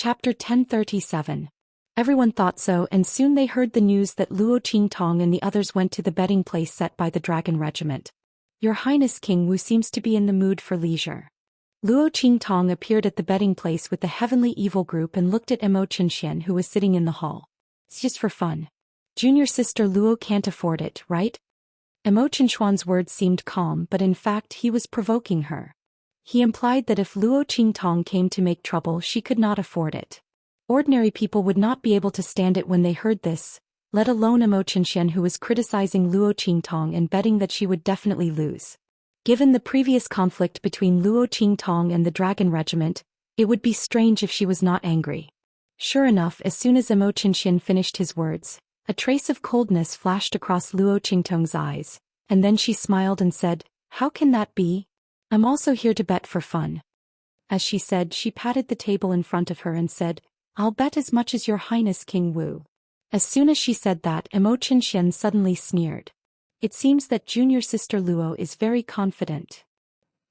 Chapter 1037. Everyone thought so, and soon they heard the news that Luo Qingtong and the others went to the betting place set by the Dragon Regiment. Your Highness King Wu seems to be in the mood for leisure. Luo Qingtong appeared at the betting place with the Heavenly Evil group and looked at Xian, who was sitting in the hall. It's just for fun. Junior sister Luo can't afford it, right? Xian's words seemed calm, but in fact he was provoking her. He implied that if Luo Qingtong came to make trouble, she could not afford it. Ordinary people would not be able to stand it when they heard this, let alone Xian, who was criticizing Luo Qingtong and betting that she would definitely lose. Given the previous conflict between Luo Qingtong and the Dragon Regiment, it would be strange if she was not angry. Sure enough, as soon as Xian finished his words, a trace of coldness flashed across Luo Qingtong's eyes, and then she smiled and said, "How can that be? I'm also here to bet for fun." As she said, she patted the table in front of her and said, "I'll bet as much as Your Highness King Wu." As soon as she said that, Xian suddenly sneered. It seems that junior sister Luo is very confident.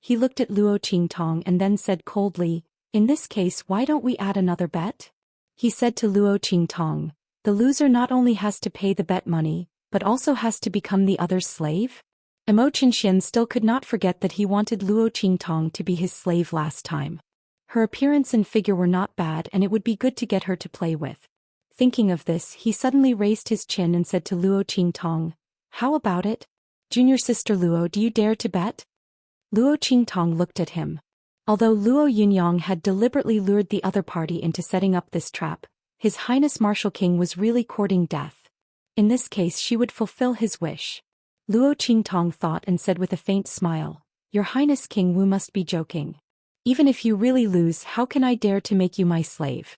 He looked at Luo Qingtong and then said coldly, "In this case, why don't we add another bet?" He said to Luo Qingtong, "The loser not only has to pay the bet money, but also has to become the other's slave?" Xian still could not forget that he wanted Luo Qingtong to be his slave last time. Her appearance and figure were not bad, and it would be good to get her to play with. Thinking of this, he suddenly raised his chin and said to Luo Qingtong, "How about it? Junior sister Luo, do you dare to bet?" Luo Qingtong looked at him. Although Luo Yunyang had deliberately lured the other party into setting up this trap, His Highness Martial King was really courting death. In this case she would fulfill his wish. Luo Qingtong thought and said with a faint smile, "Your Highness King Wu must be joking. Even if you really lose, how can I dare to make you my slave?"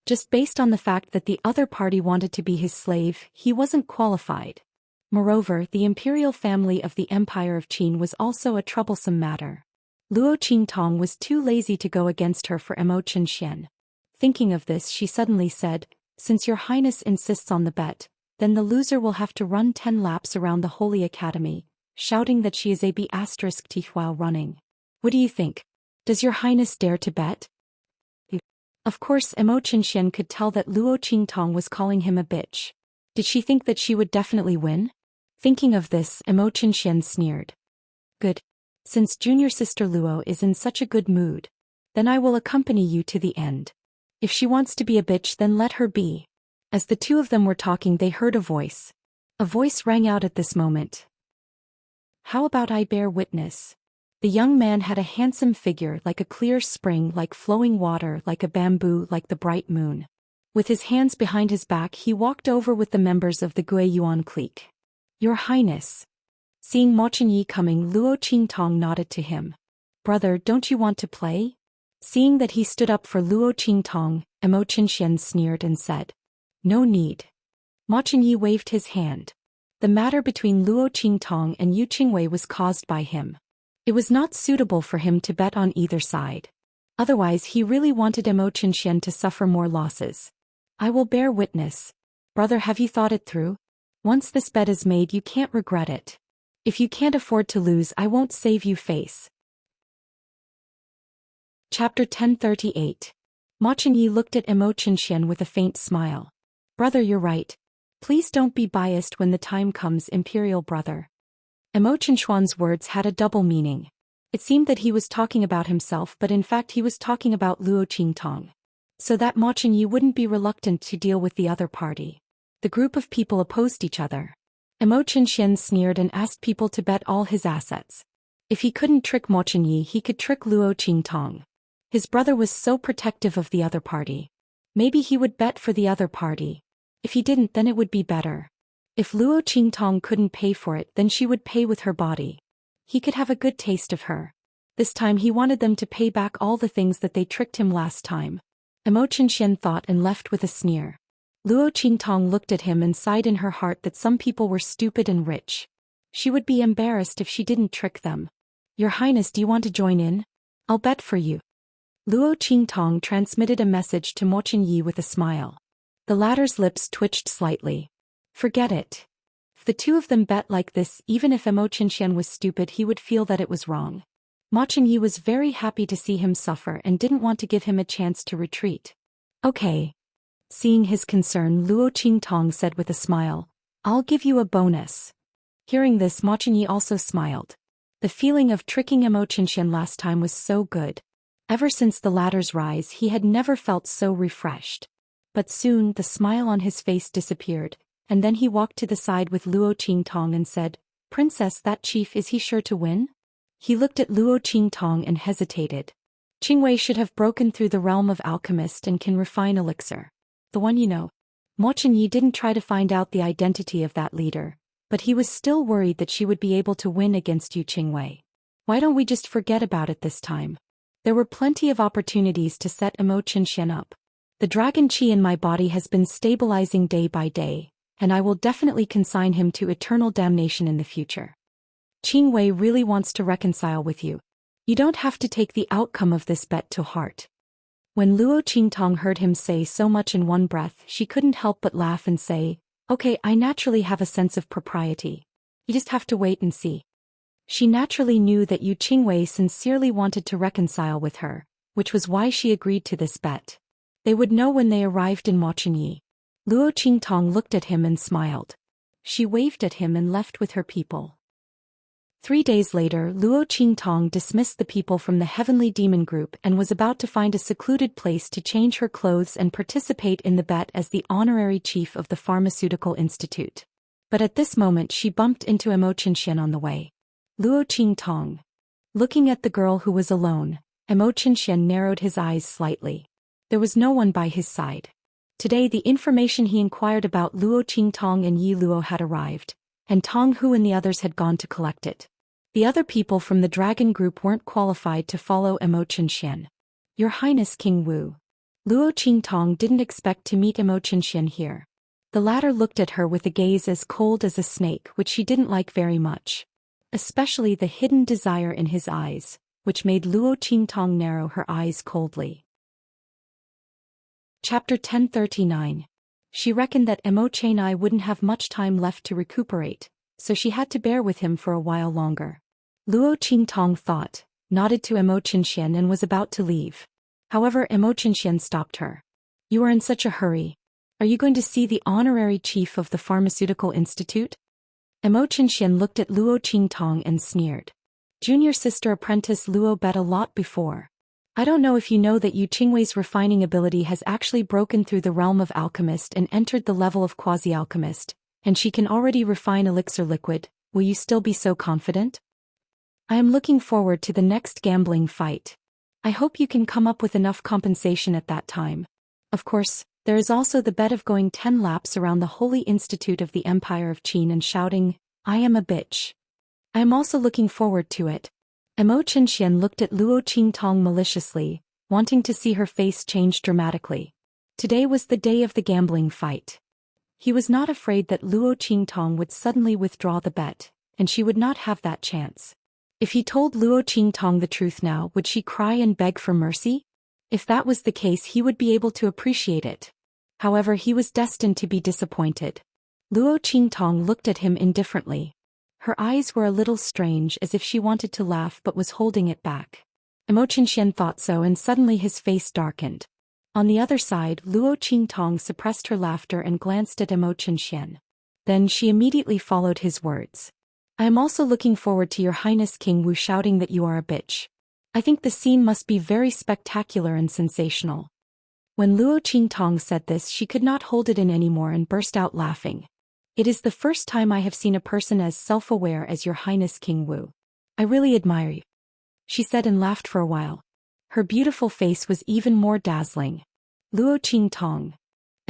Just based on the fact that the other party wanted to be his slave, he wasn't qualified. Moreover, the imperial family of the Empire of Qin was also a troublesome matter. Luo Qingtong was too lazy to go against her for Xian. Thinking of this, she suddenly said, "Since Your Highness insists on the bet, then the loser will have to run 10 laps around the Holy Academy, shouting that she is a B** while running. What do you think? Does Your Highness dare to bet?" Of course, Xian could tell that Luo Qingtong was calling him a bitch. Did she think that she would definitely win? Thinking of this, Xian sneered. "Good. Since junior sister Luo is in such a good mood, then I will accompany you to the end. If she wants to be a bitch, then let her be." As the two of them were talking, they heard a voice. A voice rang out at this moment. "How about I bear witness?" The young man had a handsome figure, like a clear spring, like flowing water, like a bamboo, like the bright moon. With his hands behind his back, he walked over with the members of the Gui Yuan clique. "Your Highness." Seeing Mo Chenyi coming, Luo Qingtong nodded to him. "Brother, don't you want to play?" Seeing that he stood up for Luo Qingtong, Xian sneered and said, "No need." Mo Chenyi waved his hand. The matter between Luo Qingtong and Yu Qingwei was caused by him. It was not suitable for him to bet on either side. Otherwise, he really wanted Xian to suffer more losses. "I will bear witness. Brother, have you thought it through? Once this bet is made, you can't regret it. If you can't afford to lose, I won't save you face." Chapter 1038. Mo Chenyi looked at Xian with a faint smile. "Brother, you're right. Please don't be biased when the time comes, imperial brother." Xian's words had a double meaning. It seemed that he was talking about himself, but in fact he was talking about Luo Qingtong. So that Mo Chenyi wouldn't be reluctant to deal with the other party. The group of people opposed each other. Xian sneered and asked people to bet all his assets. If he couldn't trick Mo Chenyi, he could trick Luo Qingtong. His brother was so protective of the other party. Maybe he would bet for the other party. If he didn't, then it would be better. If Luo Qingtong couldn't pay for it, then she would pay with her body. He could have a good taste of her. This time he wanted them to pay back all the things that they tricked him last time. Xian thought and left with a sneer. Luo Qingtong looked at him and sighed in her heart that some people were stupid and rich. She would be embarrassed if she didn't trick them. "Your Highness, do you want to join in? I'll bet for you." Luo Qingtong transmitted a message to Mo Chenyi with a smile. The latter's lips twitched slightly. Forget it. If the two of them bet like this, even if Xian was stupid, he would feel that it was wrong. Mo Chenyi was very happy to see him suffer and didn't want to give him a chance to retreat. Okay. Seeing his concern, Luo Qingtong said with a smile, I'll give you a bonus. Hearing this, Ma Chenyi also smiled. The feeling of tricking Mo Xianxian last time was so good. Ever since the latter's rise, he had never felt so refreshed. But soon, the smile on his face disappeared, and then he walked to the side with Luo Qingtong and said, Princess, that chief, is he sure to win? He looked at Luo Qingtong and hesitated. Qingwei should have broken through the realm of alchemist and can refine elixir. The one you know. Mo Chenyi didn't try to find out the identity of that leader, but he was still worried that she would be able to win against Yu Qingwei. Why don't we just forget about it this time? There were plenty of opportunities to set Mo Xianxian up. The dragon chi in my body has been stabilizing day by day, and I will definitely consign him to eternal damnation in the future. Qingwei really wants to reconcile with you. You don't have to take the outcome of this bet to heart. When Luo Qingtong heard him say so much in one breath, she couldn't help but laugh and say, Okay, I naturally have a sense of propriety. You just have to wait and see. She naturally knew that Yu Qingwei sincerely wanted to reconcile with her, which was why she agreed to this bet. They would know when they arrived in Mo Chenyi. Luo Qingtong looked at him and smiled. She waved at him and left with her people. 3 days later, Luo Qingtong dismissed the people from the Heavenly Demon Group and was about to find a secluded place to change her clothes and participate in the bet as the honorary chief of the Pharmaceutical Institute. But at this moment she bumped into Mo Xianxian on the way. Luo Qingtong. Looking at the girl who was alone, Mo Xianxian narrowed his eyes slightly. There was no one by his side. Today the information he inquired about Luo Qingtong and Yi Luo had arrived, and Tong Hu and the others had gone to collect it. The other people from the dragon group weren't qualified to follow Mo Xianxian. Your Highness King Wu. Luo Qingtong didn't expect to meet Mo Xianxian here. The latter looked at her with a gaze as cold as a snake, which she didn't like very much. Especially the hidden desire in his eyes, which made Luo Qingtong narrow her eyes coldly. Chapter 1039. She reckoned that Mo Xianxia wouldn't have much time left to recuperate, so she had to bear with him for a while longer. Luo Qingtong thought, nodded to Mo Xianxian and was about to leave. However, Mo Xianxian stopped her. You are in such a hurry. Are you going to see the honorary chief of the Pharmaceutical Institute? Mo Xianxian looked at Luo Qingtong and sneered. Junior sister apprentice Luo bet a lot before. I don't know if you know that Yu Qingwei's refining ability has actually broken through the realm of alchemist and entered the level of quasi-alchemist, and she can already refine elixir liquid. Will you still be so confident? I am looking forward to the next gambling fight. I hope you can come up with enough compensation at that time. Of course, there is also the bet of going 10 laps around the Holy Institute of the Empire of Qin and shouting, I am a bitch. I am also looking forward to it. Mo Xianxian looked at Luo Qingtong maliciously, wanting to see her face change dramatically. Today was the day of the gambling fight. He was not afraid that Luo Qingtong would suddenly withdraw the bet, and she would not have that chance. If he told Luo Qingtong the truth now, would she cry and beg for mercy? If that was the case, he would be able to appreciate it. However, he was destined to be disappointed. Luo Qingtong looked at him indifferently. Her eyes were a little strange, as if she wanted to laugh but was holding it back. Mo Xianxian thought so, and suddenly his face darkened. On the other side, Luo Qingtong suppressed her laughter and glanced at Mo Xianxian. Then she immediately followed his words. I am also looking forward to your Highness King Wu shouting that you are a bitch. I think the scene must be very spectacular and sensational. When Luo Qingtong said this, she could not hold it in anymore and burst out laughing. It is the first time I have seen a person as self-aware as your Highness King Wu. I really admire you, she said and laughed for a while. Her beautiful face was even more dazzling. Luo Qingtong.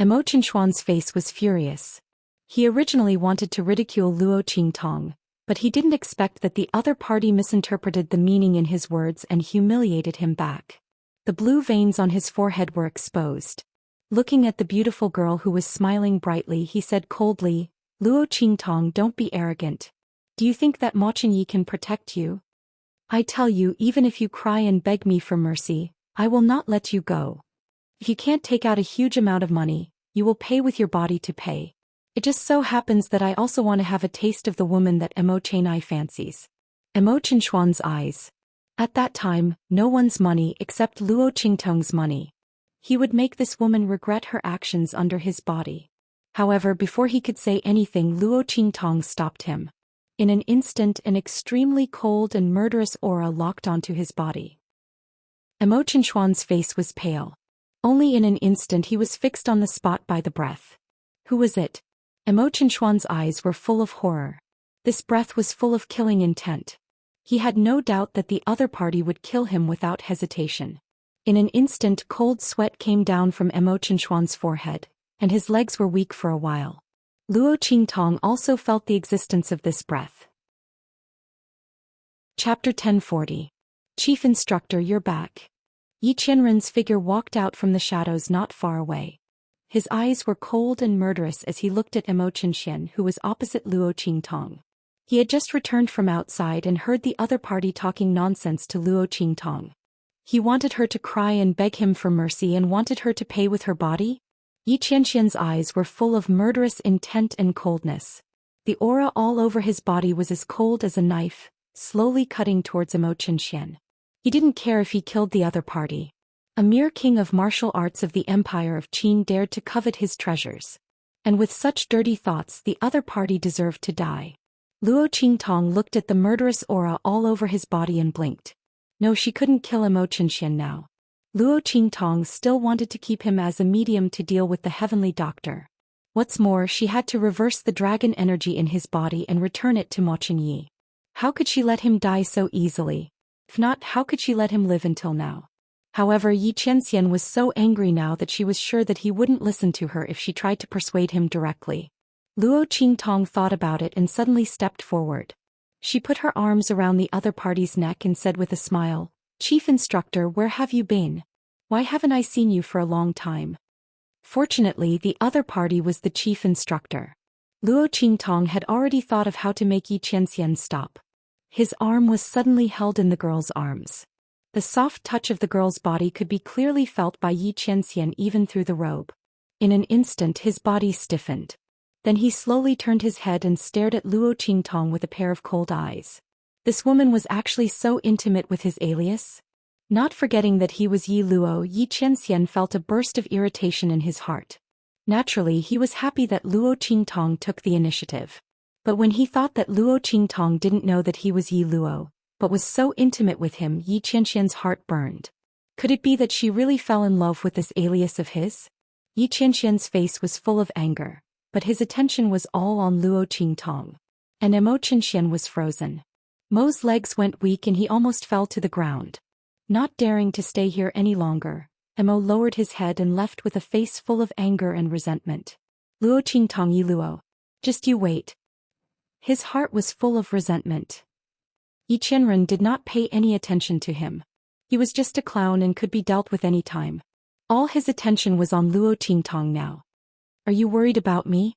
Mo Xianxuan's face was furious. He originally wanted to ridicule Luo Qingtong, but he didn't expect that the other party misinterpreted the meaning in his words and humiliated him back. The blue veins on his forehead were exposed. Looking at the beautiful girl who was smiling brightly, he said coldly, Luo Qingtong, don't be arrogant. Do you think that Mo Chenyi can protect you? I tell you, even if you cry and beg me for mercy, I will not let you go. If you can't take out a huge amount of money, you will pay with your body to pay. It just so happens that I also want to have a taste of the woman that Mo Xianxia fancies. Mo Xianxuan's eyes. At that time, no one's money except Luo Qingtong's money. He would make this woman regret her actions under his body. However, before he could say anything, Luo Qingtong stopped him. In an instant, an extremely cold and murderous aura locked onto his body. Emo Qinshuan's face was pale. Only in an instant he was fixed on the spot by the breath. Who was it? Emo Qinshuan's eyes were full of horror. This breath was full of killing intent. He had no doubt that the other party would kill him without hesitation. In an instant, cold sweat came down from Emo Qinshuan's forehead, and his legs were weak for a while. Luo Qingtong also felt the existence of this breath. Chapter 1040. Chief Instructor, you're back. Yi Qianren's figure walked out from the shadows not far away. His eyes were cold and murderous as he looked at Emo Qinshian, who was opposite Luo Qingtong. He had just returned from outside and heard the other party talking nonsense to Luo Qingtong. He wanted her to cry and beg him for mercy and wanted her to pay with her body? Yi Qianxian's eyes were full of murderous intent and coldness. The aura all over his body was as cold as a knife, slowly cutting towards Emo Qinshian. He didn't care if he killed the other party. A mere king of martial arts of the Empire of Qin dared to covet his treasures. And with such dirty thoughts, the other party deserved to die. Luo Qingtong looked at the murderous aura all over his body and blinked. No, she couldn't kill Emo Qinshian now. Luo Qingtong still wanted to keep him as a medium to deal with the heavenly doctor. What's more, she had to reverse the dragon energy in his body and return it to Mo Qingyi. How could she let him die so easily? If not, how could she let him live until now? However, Yi Qianxian was so angry now that she was sure that he wouldn't listen to her if she tried to persuade him directly. Luo Qingtong thought about it and suddenly stepped forward. She put her arms around the other party's neck and said with a smile, "Chief Instructor, where have you been? Why haven't I seen you for a long time?" Fortunately, the other party was the chief instructor. Luo Qingtong had already thought of how to make Yi Qianxian stop. His arm was suddenly held in the girl's arms. The soft touch of the girl's body could be clearly felt by Yi Qianxian even through the robe. In an instant, his body stiffened. Then he slowly turned his head and stared at Luo Qingtong with a pair of cold eyes. This woman was actually so intimate with his alias? Not forgetting that he was Yi Luo, Yi Qianxian felt a burst of irritation in his heart. Naturally, he was happy that Luo Qingtong took the initiative. But when he thought that Luo Qingtong didn't know that he was Yi Luo, but was so intimate with him, Yi Qianxian's heart burned. Could it be that she really fell in love with this alias of his? Yi Qianxian's face was full of anger, but his attention was all on Luo Qingtong. And Emo Qinshian was frozen. Mo's legs went weak and he almost fell to the ground. Not daring to stay here any longer, Emo lowered his head and left with a face full of anger and resentment. Luo Qingtong, Yi Luo. Just you wait. His heart was full of resentment. Yi Qianren did not pay any attention to him. He was just a clown and could be dealt with any time. All his attention was on Luo Qingtong now. Are you worried about me?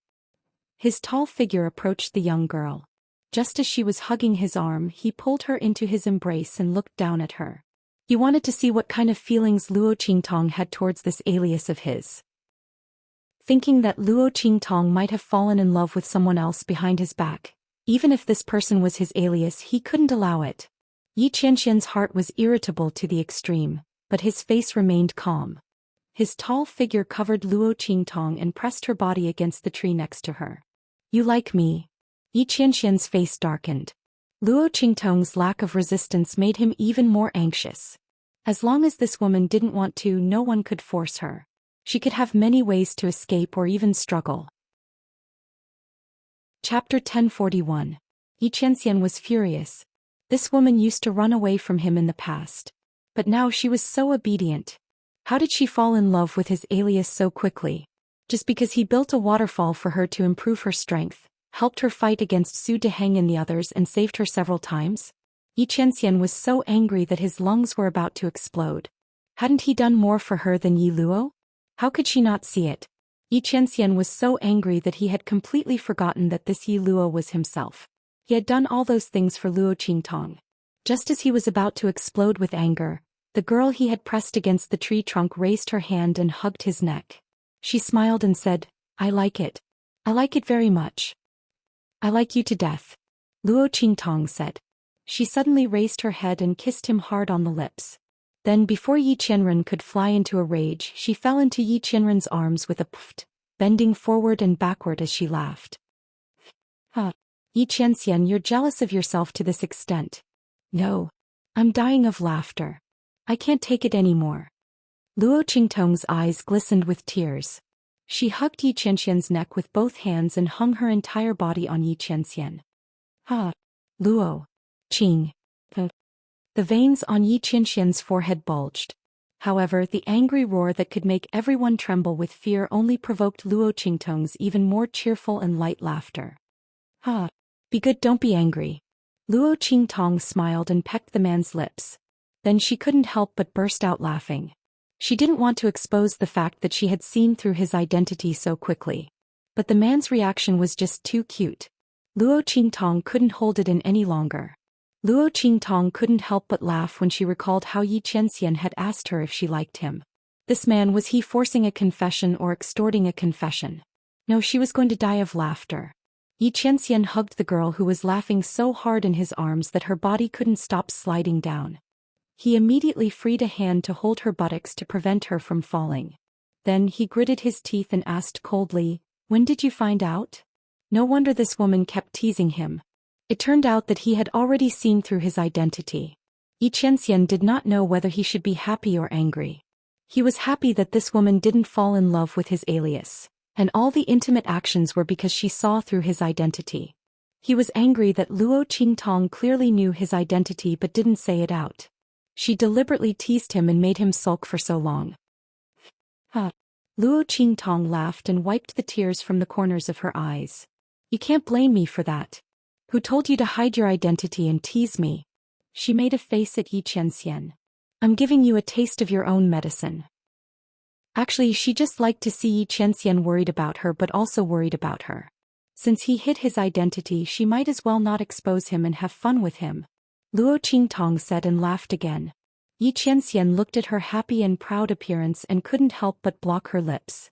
His tall figure approached the young girl. Just as she was hugging his arm, he pulled her into his embrace and looked down at her. He wanted to see what kind of feelings Luo Qingtong had towards this alias of his. Thinking that Luo Qingtong might have fallen in love with someone else behind his back, even if this person was his alias, he couldn't allow it. Yi Qianxian's heart was irritable to the extreme, but his face remained calm. His tall figure covered Luo Qingtong and pressed her body against the tree next to her. You like me? Yi Qianxian's face darkened. Luo Qingtong's lack of resistance made him even more anxious. As long as this woman didn't want to, no one could force her. She could have many ways to escape or even struggle. Chapter 1041. Yi Qianxian was furious. This woman used to run away from him in the past. But now she was so obedient. How did she fall in love with his alias so quickly? Just because he built a waterfall for her to improve her strength, helped her fight against Su Deheng and the others and saved her several times? Yi Qianxian was so angry that his lungs were about to explode. Hadn't he done more for her than Yi Luo? How could she not see it? Yi Qianxian was so angry that he had completely forgotten that this Yi Luo was himself. He had done all those things for Luo Qingtong. Just as he was about to explode with anger, the girl he had pressed against the tree trunk raised her hand and hugged his neck. She smiled and said, I like it. I like it very much. I like you to death. Luo Qingtong said. She suddenly raised her head and kissed him hard on the lips. Then before Yi Qianren could fly into a rage, she fell into Yi Qianren's arms with a pft, bending forward and backward as she laughed. Yi Qianxian, you're jealous of yourself to this extent. No. I'm dying of laughter. I can't take it anymore. Luo Qingtong's eyes glistened with tears. She hugged Yi Qianxian's neck with both hands and hung her entire body on Yi Qianxian. Luo. Qing. The veins on Yi Qianxian's forehead bulged. However, the angry roar that could make everyone tremble with fear only provoked Luo Qingtong's even more cheerful and light laughter. Be good, don't be angry. Luo Qingtong smiled and pecked the man's lips. Then she couldn't help but burst out laughing. She didn't want to expose the fact that she had seen through his identity so quickly. But the man's reaction was just too cute. Luo Qingtong couldn't hold it in any longer. Luo Qingtong couldn't help but laugh when she recalled how Yi Qianxian had asked her if she liked him. This man, was he forcing a confession or extorting a confession? No, she was going to die of laughter. Yi Qianxian hugged the girl who was laughing so hard in his arms that her body couldn't stop sliding down. He immediately freed a hand to hold her buttocks to prevent her from falling. Then he gritted his teeth and asked coldly, "When did you find out?" No wonder this woman kept teasing him. It turned out that he had already seen through his identity. Yi Qianxian did not know whether he should be happy or angry. He was happy that this woman didn't fall in love with his alias. And all the intimate actions were because she saw through his identity. He was angry that Luo Qingtong clearly knew his identity but didn't say it out. She deliberately teased him and made him sulk for so long. Luo Qingtong laughed and wiped the tears from the corners of her eyes. You can't blame me for that. Who told you to hide your identity and tease me? She made a face at Yi Qianxian. I'm giving you a taste of your own medicine. Actually, she just liked to see Yi Qianxian worried about her but also worried about her. Since he hid his identity, she might as well not expose him and have fun with him. Luo Qingtong said and laughed again. Yi Qianxian looked at her happy and proud appearance and couldn't help but block her lips.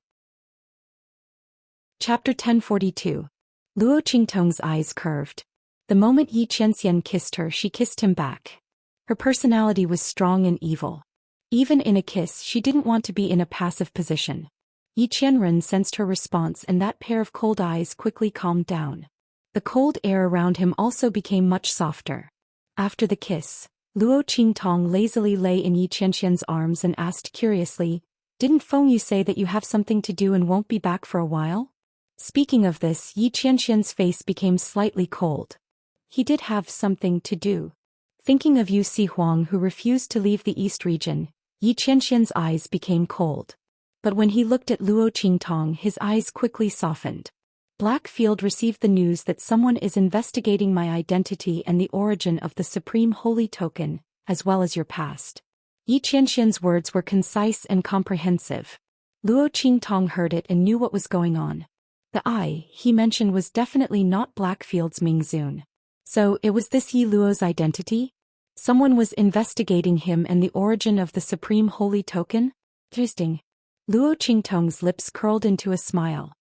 Chapter 1042. Luo Qingtong's eyes curved. The moment Yi Qianxian kissed her, she kissed him back. Her personality was strong and evil. Even in a kiss, she didn't want to be in a passive position. Yi Qianren sensed her response and that pair of cold eyes quickly calmed down. The cold air around him also became much softer. After the kiss, Luo Qingtong lazily lay in Yi Qianxian's arms and asked curiously, "Didn't Feng Yu say that you have something to do and won't be back for a while?" Speaking of this, Yi Qianxian's face became slightly cold. He did have something to do. Thinking of Yu Huang, who refused to leave the East region, Yi Qianxian's eyes became cold. But when he looked at Luo Qingtong, his eyes quickly softened. Blackfield received the news that someone is investigating my identity and the origin of the Supreme Holy Token, as well as your past. Yi Qianxian's words were concise and comprehensive. Luo Qingtong heard it and knew what was going on. The I he mentioned was definitely not Blackfield's Mingzun. So, it was this Yi Luo's identity? Someone was investigating him and the origin of the Supreme Holy Token? Interesting. Luo Qingtong's lips curled into a smile.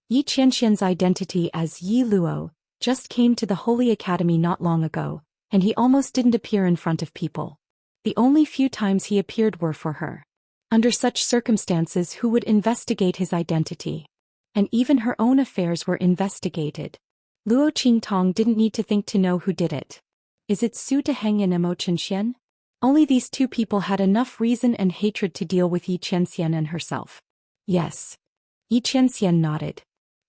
Yi Qianxian's identity as Yi Luo just came to the Holy Academy not long ago, and he almost didn't appear in front of people. The only few times he appeared were for her. Under such circumstances, who would investigate his identity? And even her own affairs were investigated. Luo Qingtong didn't need to think to know who did it. Is it Su Deheng and Mo Chenxian? Only these two people had enough reason and hatred to deal with Yi Qianxian and herself. Yes. Yi Qianxian nodded.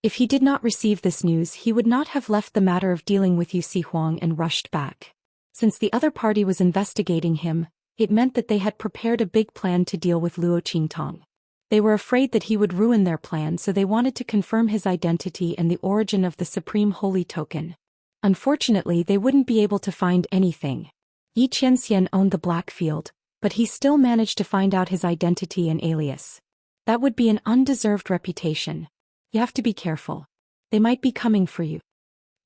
If he did not receive this news, he would not have left the matter of dealing with Yu Huang and rushed back. Since the other party was investigating him, it meant that they had prepared a big plan to deal with Luo Qingtong. They were afraid that he would ruin their plan, so they wanted to confirm his identity and the origin of the Supreme Holy Token. Unfortunately, they wouldn't be able to find anything. Yi Qianxian owned the Blackfield, but he still managed to find out his identity and alias. That would be an undeserved reputation. You have to be careful. They might be coming for you.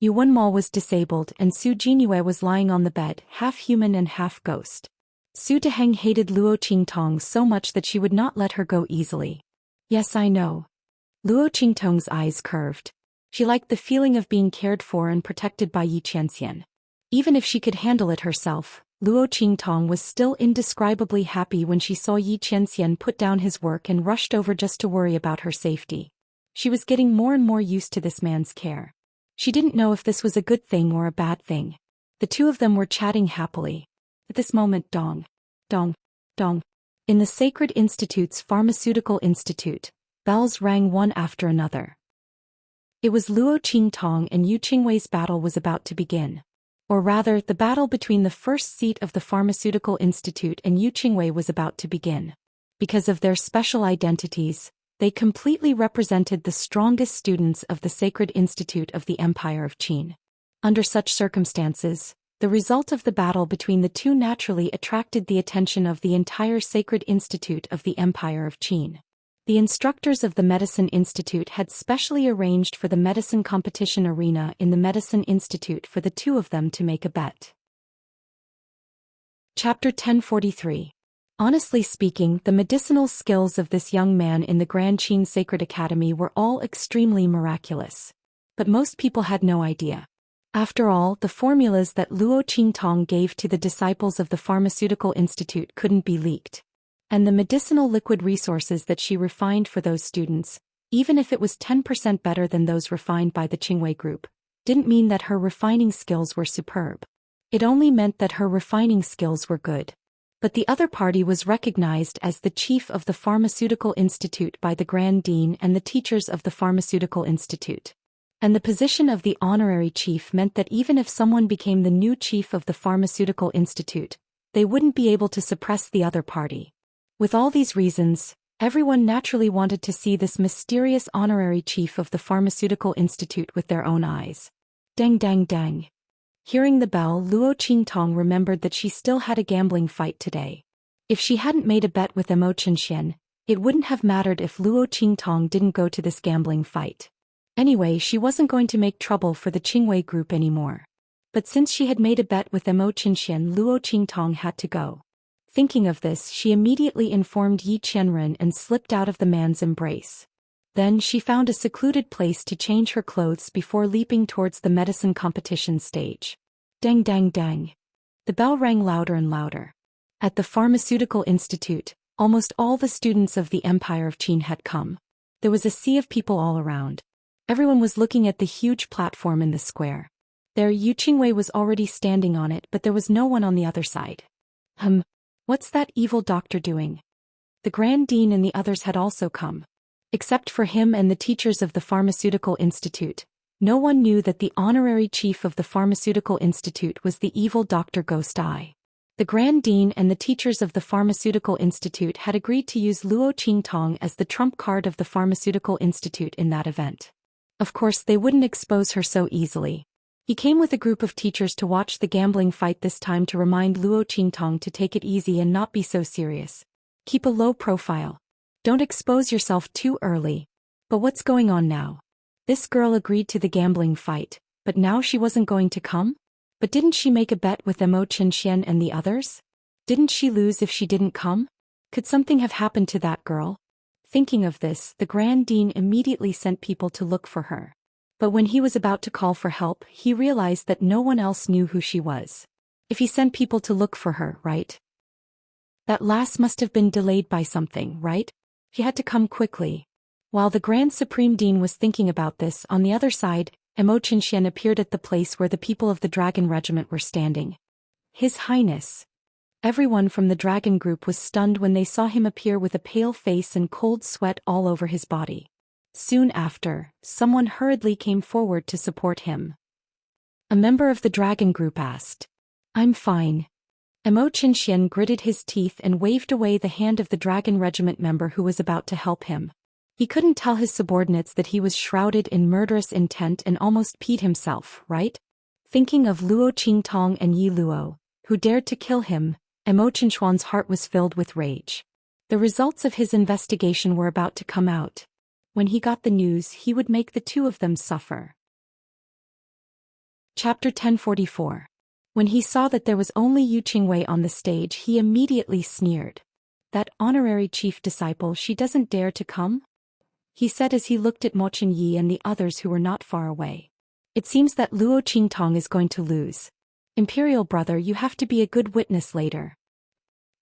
Yu Wenmao was disabled and Su Jinyue was lying on the bed, half human and half ghost. Su Deheng hated Luo Qingtong so much that she would not let her go easily. Yes, I know. Luo Qingtong's eyes curved. She liked the feeling of being cared for and protected by Yi Qianxian. Even if she could handle it herself, Luo Qingtong was still indescribably happy when she saw Yi Qianxian put down his work and rushed over just to worry about her safety. She was getting more and more used to this man's care. She didn't know if this was a good thing or a bad thing. The two of them were chatting happily. At this moment, dong, dong, dong. In the Sacred Institute's Pharmaceutical Institute, bells rang one after another. It was Luo Qingtong and Yu Qingwei's battle was about to begin. Or rather, the battle between the first seat of the Pharmaceutical Institute and Yu Qingwei was about to begin. Because of their special identities, they completely represented the strongest students of the Sacred Institute of the Empire of Qin. Under such circumstances, the result of the battle between the two naturally attracted the attention of the entire Sacred Institute of the Empire of Qin. The instructors of the Medicine Institute had specially arranged for the medicine competition arena in the Medicine Institute for the two of them to make a bet. Chapter 1043. Honestly speaking, the medicinal skills of this young man in the Grand Qin Sacred Academy were all extremely miraculous. But most people had no idea. After all, the formulas that Luo Qingtong gave to the disciples of the Pharmaceutical Institute couldn't be leaked. And the medicinal liquid resources that she refined for those students, even if it was 10% better than those refined by the Qingwei group, didn't mean that her refining skills were superb. It only meant that her refining skills were good. But the other party was recognized as the chief of the Pharmaceutical Institute by the Grand Dean and the teachers of the Pharmaceutical Institute. And the position of the honorary chief meant that even if someone became the new chief of the Pharmaceutical Institute, they wouldn't be able to suppress the other party. With all these reasons, everyone naturally wanted to see this mysterious honorary chief of the Pharmaceutical Institute with their own eyes. Dang dang dang. Hearing the bell, Luo Qingtong remembered that she still had a gambling fight today. If she hadn't made a bet with Xianxia, it wouldn't have mattered if Luo Qingtong didn't go to this gambling fight. Anyway, she wasn't going to make trouble for the Qingwei group anymore. But since she had made a bet with Xianxia, Luo Qingtong had to go. Thinking of this, she immediately informed Yi Qianren and slipped out of the man's embrace. Then she found a secluded place to change her clothes before leaping towards the medicine competition stage. Dang dang dang. The bell rang louder and louder. At the Pharmaceutical Institute, almost all the students of the Empire of Qin had come. There was a sea of people all around. Everyone was looking at the huge platform in the square. There, Yu Qingwei was already standing on it, but there was no one on the other side. What's that evil doctor doing? The Grand Dean and the others had also come. Except for him and the teachers of the Pharmaceutical Institute, no one knew that the honorary chief of the Pharmaceutical Institute was the evil Dr. Ghost Eye. The Grand Dean and the teachers of the Pharmaceutical Institute had agreed to use Luo Qingtong as the trump card of the Pharmaceutical Institute in that event. Of course, they wouldn't expose her so easily. He came with a group of teachers to watch the gambling fight this time to remind Luo Qingtong to take it easy and not be so serious. Keep a low profile. Don't expose yourself too early. But what's going on now? This girl agreed to the gambling fight, but now she wasn't going to come? But didn't she make a bet with Xianxia and the others? Didn't she lose if she didn't come? Could something have happened to that girl? Thinking of this, the Grand Dean immediately sent people to look for her. But when he was about to call for help, he realized that no one else knew who she was. If he sent people to look for her, right? That last must have been delayed by something, right? He had to come quickly. While the Grand Supreme Dean was thinking about this, on the other side, Xianxia appeared at the place where the people of the Dragon Regiment were standing. His Highness. Everyone from the Dragon group was stunned when they saw him appear with a pale face and cold sweat all over his body. Soon after, someone hurriedly came forward to support him. A member of the Dragon group asked. I'm fine. Xianxia gritted his teeth and waved away the hand of the Dragon Regiment member who was about to help him. He couldn't tell his subordinates that he was shrouded in murderous intent and almost peed himself, right? Thinking of Luo Qingtong and Yi Luo, who dared to kill him, Xianxia's heart was filled with rage. The results of his investigation were about to come out. When he got the news, he would make the two of them suffer. Chapter 1044. When he saw that there was only Yu Qingwei on the stage, he immediately sneered. That honorary chief disciple, she doesn't dare to come? He said as he looked at Mo Yi and the others who were not far away. It seems that Luo Qingtong is going to lose. Imperial brother, you have to be a good witness later.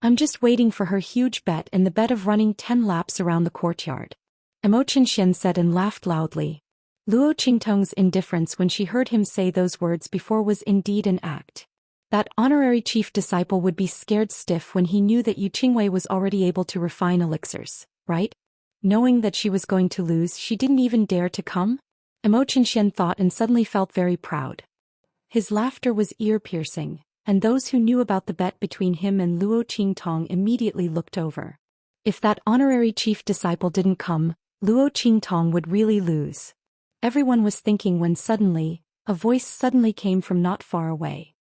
I'm just waiting for her huge bet and the bet of running 10 laps around the courtyard. Xian said and laughed loudly. Luo Qingtong's indifference when she heard him say those words before was indeed an act. That honorary chief disciple would be scared stiff when he knew that Yu Qingwei was already able to refine elixirs, right? Knowing that she was going to lose, she didn't even dare to come? Xian thought and suddenly felt very proud. His laughter was ear-piercing, and those who knew about the bet between him and Luo Qingtong immediately looked over. If that honorary chief disciple didn't come, Luo Qingtong would really lose. Everyone was thinking when suddenly, a voice suddenly came from not far away.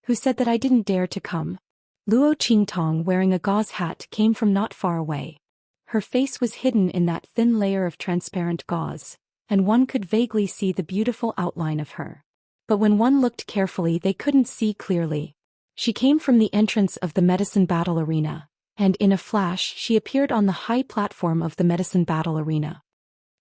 Who said that I didn't dare to come? Luo Qingtong, wearing a gauze hat, came from not far away. Her face was hidden in that thin layer of transparent gauze, and one could vaguely see the beautiful outline of her. But when one looked carefully, they couldn't see clearly. She came from the entrance of the medicine battle arena, and in a flash she appeared on the high platform of the medicine battle arena.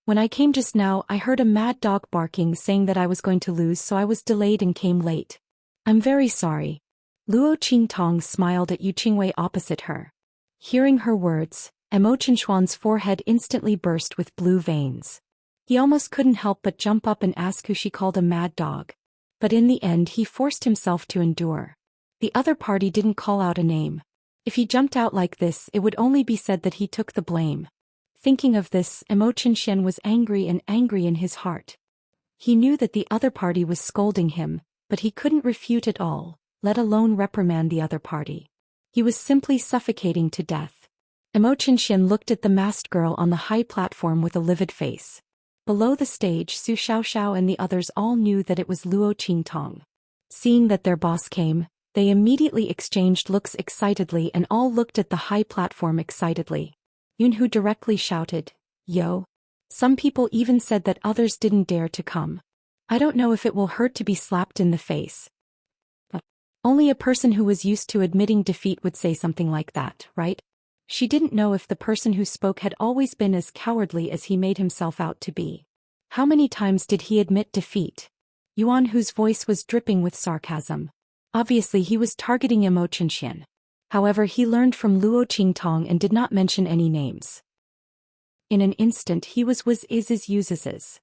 When I came just now, I heard a mad dog barking saying that I was going to lose, so I was delayed and came late. I'm very sorry. Luo Qingtong smiled at Yu Qingwei opposite her. Hearing her words, Xianxuan's forehead instantly burst with blue veins. He almost couldn't help but jump up and ask who she called a mad dog. But in the end he forced himself to endure. The other party didn't call out a name. If he jumped out like this, it would only be said that he took the blame. Thinking of this, Xian was angry in his heart. He knew that the other party was scolding him, but he couldn't refute it all, let alone reprimand the other party. He was simply suffocating to death. Xian looked at the masked girl on the high platform with a livid face. Below the stage, Su Xiaoxiao and the others all knew that it was Luo Qingtong. Seeing that their boss came, they immediately exchanged looks excitedly and all looked at the high platform excitedly. Yunhu directly shouted, "Yo!" Some people even said that others didn't dare to come. I don't know if it will hurt to be slapped in the face. But only a person who was used to admitting defeat would say something like that, right? She didn't know if the person who spoke had always been as cowardly as he made himself out to be. How many times did he admit defeat? Yuan, whose voice was dripping with sarcasm. Obviously he was targeting Xian. However, he learned from Luo Qingtong and did not mention any names. In an instant he was uses.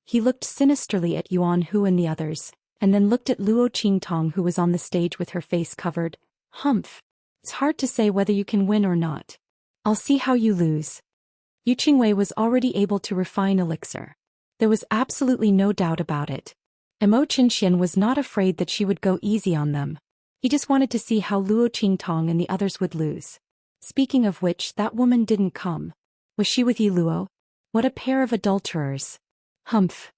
He looked sinisterly at Yuan Hu and the others, and then looked at Luo Qingtong, who was on the stage with her face covered. Humph. It's hard to say whether you can win or not. I'll see how you lose. Yu Qingwei was already able to refine elixir. There was absolutely no doubt about it. Xian was not afraid that she would go easy on them. He just wanted to see how Luo Qingtong and the others would lose. Speaking of which, that woman didn't come. Was she with you, Luo? What a pair of adulterers. Humph.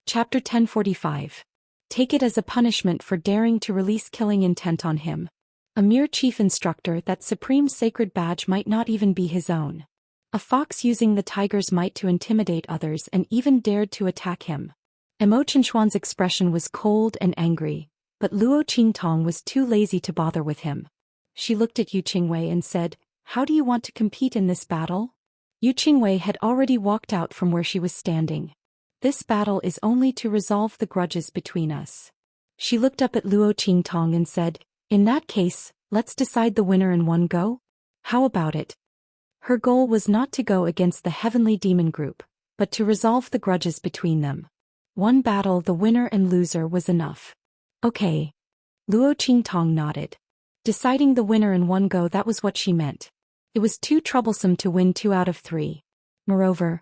Chapter 1045. Take it as a punishment for daring to release killing intent on him. A mere chief instructor, that supreme sacred badge might not even be his own. A fox using the tiger's might to intimidate others and even dared to attack him. Xianxuan's expression was cold and angry, but Luo Qingtong was too lazy to bother with him. She looked at Yu Qingwei and said, "How do you want to compete in this battle?" Yu Qingwei had already walked out from where she was standing. This battle is only to resolve the grudges between us. She looked up at Luo Qingtong and said, "In that case, let's decide the winner in one go? How about it?" Her goal was not to go against the heavenly demon group, but to resolve the grudges between them. One battle, the winner and loser, was enough. Okay. Luo Qingtong nodded. Deciding the winner in one go, that was what she meant. It was too troublesome to win 2 out of 3. Moreover,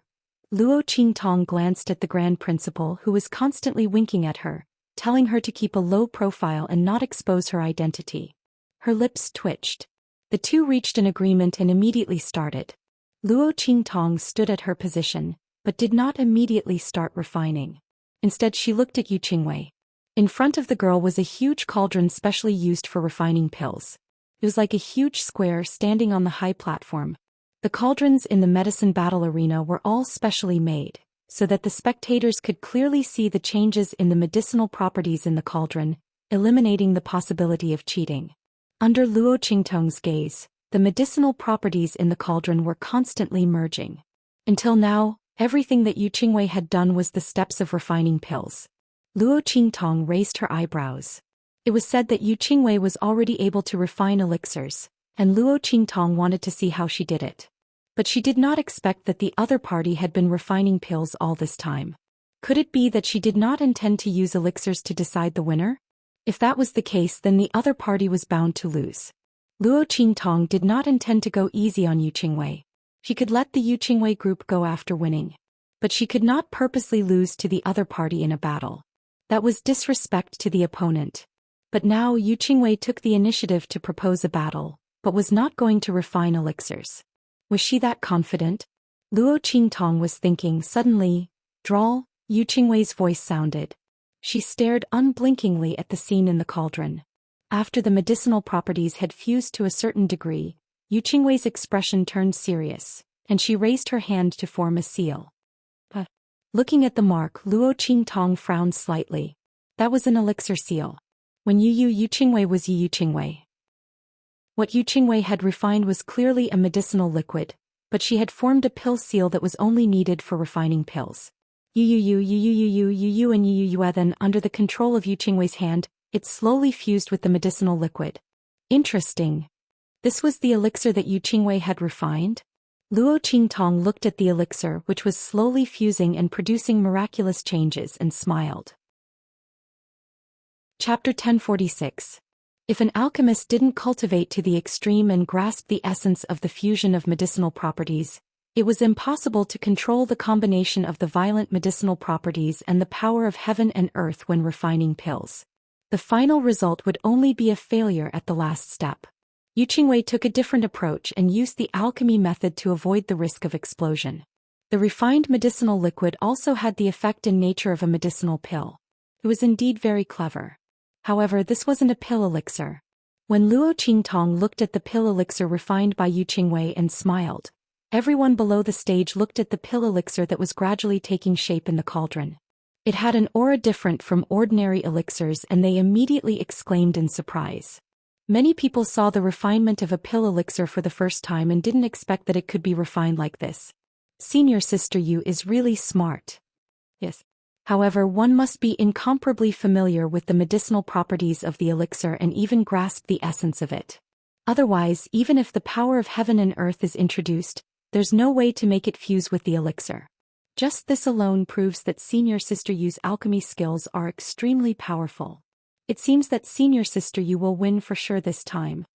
Luo Qingtong glanced at the Grand Principal, who was constantly winking at her, telling her to keep a low profile and not expose her identity. Her lips twitched. The two reached an agreement and immediately started. Luo Qingtong stood at her position, but did not immediately start refining. Instead she looked at Yu Qingwei. In front of the girl was a huge cauldron specially used for refining pills. It was like a huge square standing on the high platform. The cauldrons in the medicine battle arena were all specially made, so that the spectators could clearly see the changes in the medicinal properties in the cauldron, eliminating the possibility of cheating. Under Luo Qingtong's gaze, the medicinal properties in the cauldron were constantly merging. Until now, everything that Yu Qingwei had done was the steps of refining pills. Luo Qingtong raised her eyebrows. It was said that Yu Qingwei was already able to refine elixirs, and Luo Qingtong wanted to see how she did it. But she did not expect that the other party had been refining pills all this time. Could it be that she did not intend to use elixirs to decide the winner? If that was the case, then the other party was bound to lose. Luo Qingtong did not intend to go easy on Yu Qingwei. She could let the Yu Qingwei group go after winning. But she could not purposely lose to the other party in a battle. That was disrespect to the opponent. But now Yu Qingwei took the initiative to propose a battle, but was not going to refine elixirs. Was she that confident? Luo Qingtong was thinking. Suddenly, drawl, Yu Qingwei's voice sounded. She stared unblinkingly at the scene in the cauldron. After the medicinal properties had fused to a certain degree, Yu Qingwei's expression turned serious, and she raised her hand to form a seal. Looking at the mark, Luo Qingtong frowned slightly. That was an elixir seal. When Yu Qingwei was Yu Qingwei. What Yu Qingwei had refined was clearly a medicinal liquid, but she had formed a pill seal that was only needed for refining pills. Yu and Yu. Then, under the control of Yu Qingwei's hand, it slowly fused with the medicinal liquid. Interesting. This was the elixir that Yu Qingwei had refined? Luo Qingtong looked at the elixir, which was slowly fusing and producing miraculous changes, and smiled. Chapter 1046. If an alchemist didn't cultivate to the extreme and grasp the essence of the fusion of medicinal properties, it was impossible to control the combination of the violent medicinal properties and the power of heaven and earth when refining pills. The final result would only be a failure at the last step. Yu Qingwei took a different approach and used the alchemy method to avoid the risk of explosion. The refined medicinal liquid also had the effect and nature of a medicinal pill. It was indeed very clever. However, this wasn't a pill elixir. When Luo Qingtong looked at the pill elixir refined by Yu Qingwei and smiled, everyone below the stage looked at the pill elixir that was gradually taking shape in the cauldron. It had an aura different from ordinary elixirs, and they immediately exclaimed in surprise. Many people saw the refinement of a pill elixir for the first time and didn't expect that it could be refined like this. Senior Sister Yu is really smart. Yes. However, one must be incomparably familiar with the medicinal properties of the elixir and even grasp the essence of it. Otherwise, even if the power of heaven and earth is introduced, there's no way to make it fuse with the elixir. Just this alone proves that Senior Sister Yu's alchemy skills are extremely powerful. It seems that Senior Sister Yu will win for sure this time.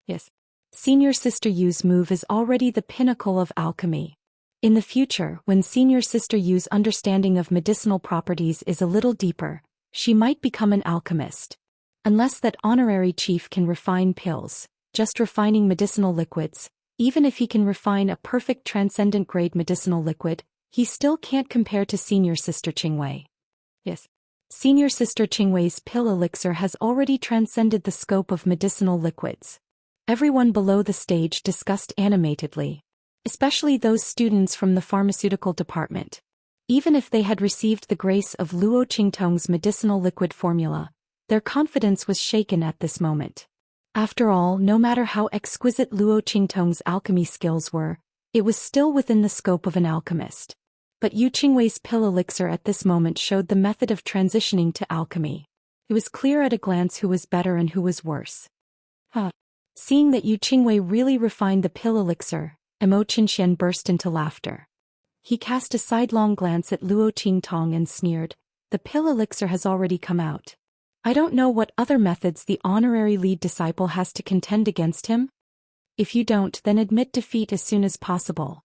Yes. Senior Sister Yu's move is already the pinnacle of alchemy. In the future, when Senior Sister Yu's understanding of medicinal properties is a little deeper, she might become an alchemist. Unless that honorary chief can refine pills, just refining medicinal liquids, even if he can refine a perfect transcendent grade medicinal liquid, he still can't compare to Senior Sister Qingwei. Yes. Senior Sister Qingwei's pill elixir has already transcended the scope of medicinal liquids. Everyone below the stage discussed animatedly, especially those students from the pharmaceutical department. Even if they had received the grace of Luo Qingtong's medicinal liquid formula, their confidence was shaken at this moment. After all, no matter how exquisite Luo Qingtong's alchemy skills were, it was still within the scope of an alchemist. But Yu Qingwei's pill elixir at this moment showed the method of transitioning to alchemy. It was clear at a glance who was better and who was worse. Seeing that Yu Qingwei really refined the pill elixir, Xianxia burst into laughter. He cast a sidelong glance at Luo Qingtong and sneered, "The pill elixir has already come out. I don't know what other methods the honorary lead disciple has to contend against him. If you don't, then admit defeat as soon as possible.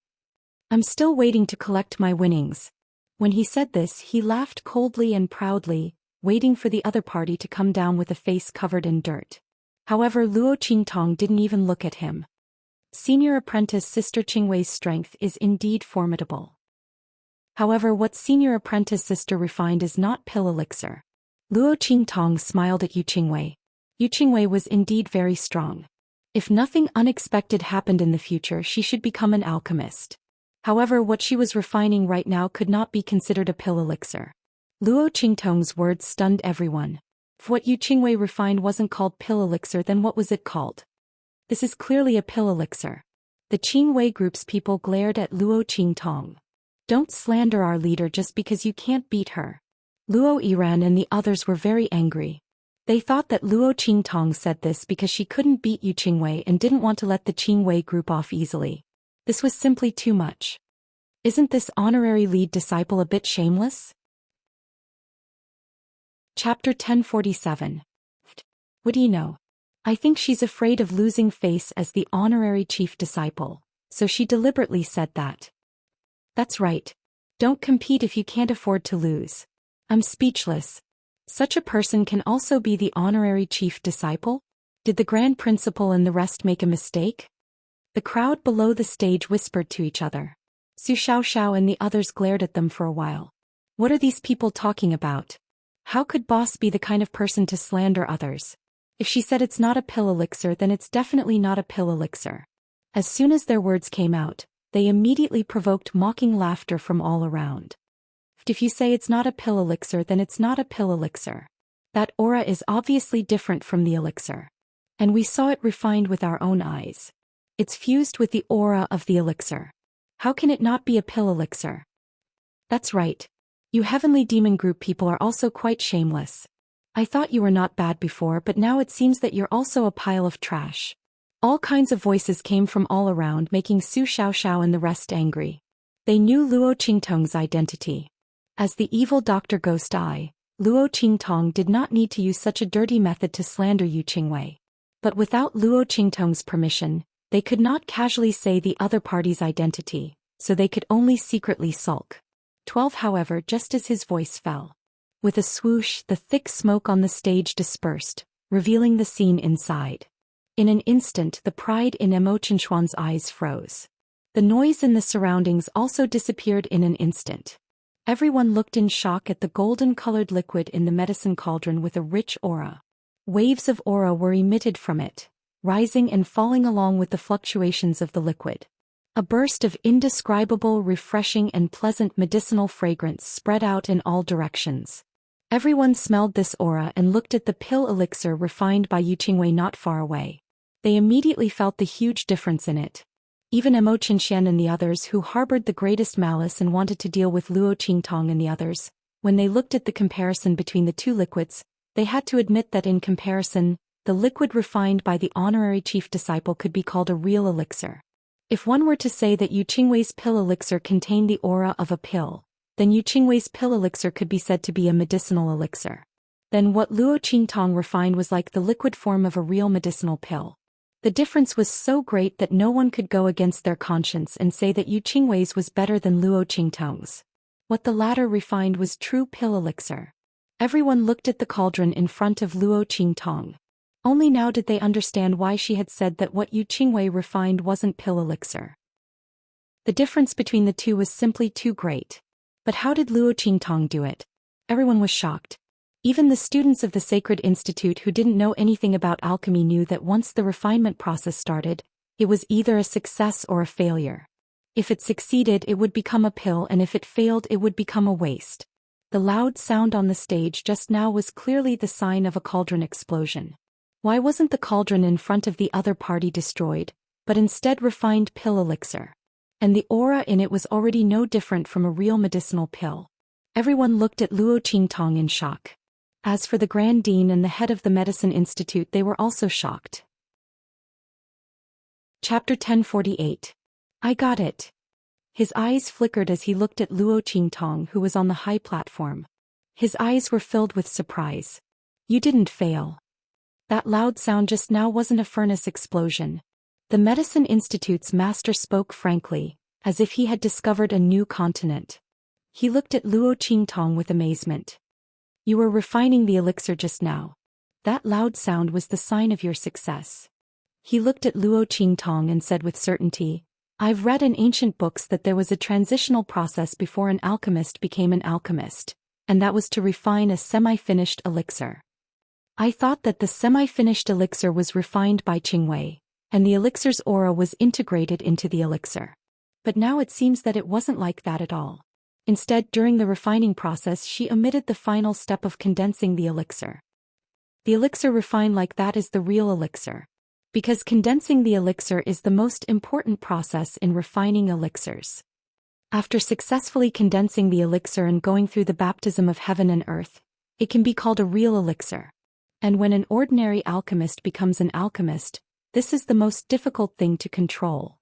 I'm still waiting to collect my winnings." When he said this, he laughed coldly and proudly, waiting for the other party to come down with a face covered in dirt. However, Luo Qingtong didn't even look at him. Senior apprentice Sister Qingwei's strength is indeed formidable. However, what senior apprentice sister refined is not pill elixir. Luo Qingtong smiled at Yu Qingwei. Yu Qingwei was indeed very strong. If nothing unexpected happened in the future, she should become an alchemist. However, what she was refining right now could not be considered a pill elixir. Luo Qingtong's words stunned everyone. If what Yu Qingwei refined wasn't called pill elixir, then what was it called? This is clearly a pill elixir. The Qingwei group's people glared at Luo Qingtong. Don't slander our leader just because you can't beat her. Luo Yiran and the others were very angry. They thought that Luo Qingtong said this because she couldn't beat Yu Qingwei and didn't want to let the Qingwei group off easily. This was simply too much. Isn't this honorary lead disciple a bit shameless? Chapter 1047. What do you know? I think she's afraid of losing face as the honorary chief disciple, so she deliberately said that. That's right. Don't compete if you can't afford to lose. I'm speechless. Such a person can also be the honorary chief disciple? Did the grand principal and the rest make a mistake? The crowd below the stage whispered to each other. Su Xiaoxiao and the others glared at them for a while. What are these people talking about? How could boss be the kind of person to slander others? If she said it's not a pill elixir, then it's definitely not a pill elixir. As soon as their words came out, they immediately provoked mocking laughter from all around. If you say it's not a pill elixir, then it's not a pill elixir. That aura is obviously different from the elixir. And we saw it refined with our own eyes. It's fused with the aura of the elixir. How can it not be a pill elixir? That's right. You Heavenly Demon Group people are also quite shameless. I thought you were not bad before, but now it seems that you're also a pile of trash. All kinds of voices came from all around, making Su Xiaoxiao and the rest angry. They knew Luo Qingtong's identity. As the evil Dr. Ghost Eye, Luo Qingtong did not need to use such a dirty method to slander Yu Qingwei. But without Luo Qingtong's permission, they could not casually say the other party's identity, so they could only secretly sulk. 12 However, just as his voice fell. With a swoosh, the thick smoke on the stage dispersed, revealing the scene inside. In an instant, the pride in Emo Qinshuan's eyes froze. The noise in the surroundings also disappeared in an instant. Everyone looked in shock at the golden-colored liquid in the medicine cauldron with a rich aura. Waves of aura were emitted from it, rising and falling along with the fluctuations of the liquid. A burst of indescribable, refreshing and pleasant medicinal fragrance spread out in all directions. Everyone smelled this aura and looked at the pill elixir refined by Yu Qingwei not far away. They immediately felt the huge difference in it. Even Emo Qinshan and the others who harbored the greatest malice and wanted to deal with Luo Qingtong and the others, when they looked at the comparison between the two liquids, they had to admit that in comparison, the liquid refined by the honorary chief disciple could be called a real elixir. If one were to say that Yu Qingwei's pill elixir contained the aura of a pill, then Yu Qingwei's pill elixir could be said to be a medicinal elixir. Then what Luo Qingtong refined was like the liquid form of a real medicinal pill. The difference was so great that no one could go against their conscience and say that Yu Qingwei's was better than Luo Qingtong's. What the latter refined was true pill elixir. Everyone looked at the cauldron in front of Luo Qingtong. Only now did they understand why she had said that what Yu Qingwei refined wasn't pill elixir. The difference between the two was simply too great. But how did Luo Qingtong do it? Everyone was shocked. Even the students of the Sacred Institute who didn't know anything about alchemy knew that once the refinement process started, it was either a success or a failure. If it succeeded, it would become a pill, and if it failed, it would become a waste. The loud sound on the stage just now was clearly the sign of a cauldron explosion. Why wasn't the cauldron in front of the other party destroyed, but instead refined pill elixir? And the aura in it was already no different from a real medicinal pill. Everyone looked at Luo Qingtong in shock. As for the Grand Dean and the head of the Medicine Institute, they were also shocked. Chapter 1048. I got it. His eyes flickered as he looked at Luo Qingtong, who was on the high platform. His eyes were filled with surprise. You didn't fail. That loud sound just now wasn't a furnace explosion. The Medicine Institute's master spoke frankly, as if he had discovered a new continent. He looked at Luo Qingtong with amazement. You were refining the elixir just now. That loud sound was the sign of your success. He looked at Luo Qingtong and said with certainty, I've read in ancient books that there was a transitional process before an alchemist became an alchemist, and that was to refine a semi-finished elixir. I thought that the semi-finished elixir was refined by Qingwei, and the elixir's aura was integrated into the elixir. But now it seems that it wasn't like that at all. Instead, during the refining process, she omitted the final step of condensing the elixir. The elixir refined like that is the real elixir. Because condensing the elixir is the most important process in refining elixirs. After successfully condensing the elixir and going through the baptism of heaven and earth, it can be called a real elixir. And when an ordinary alchemist becomes an alchemist, this is the most difficult thing to control.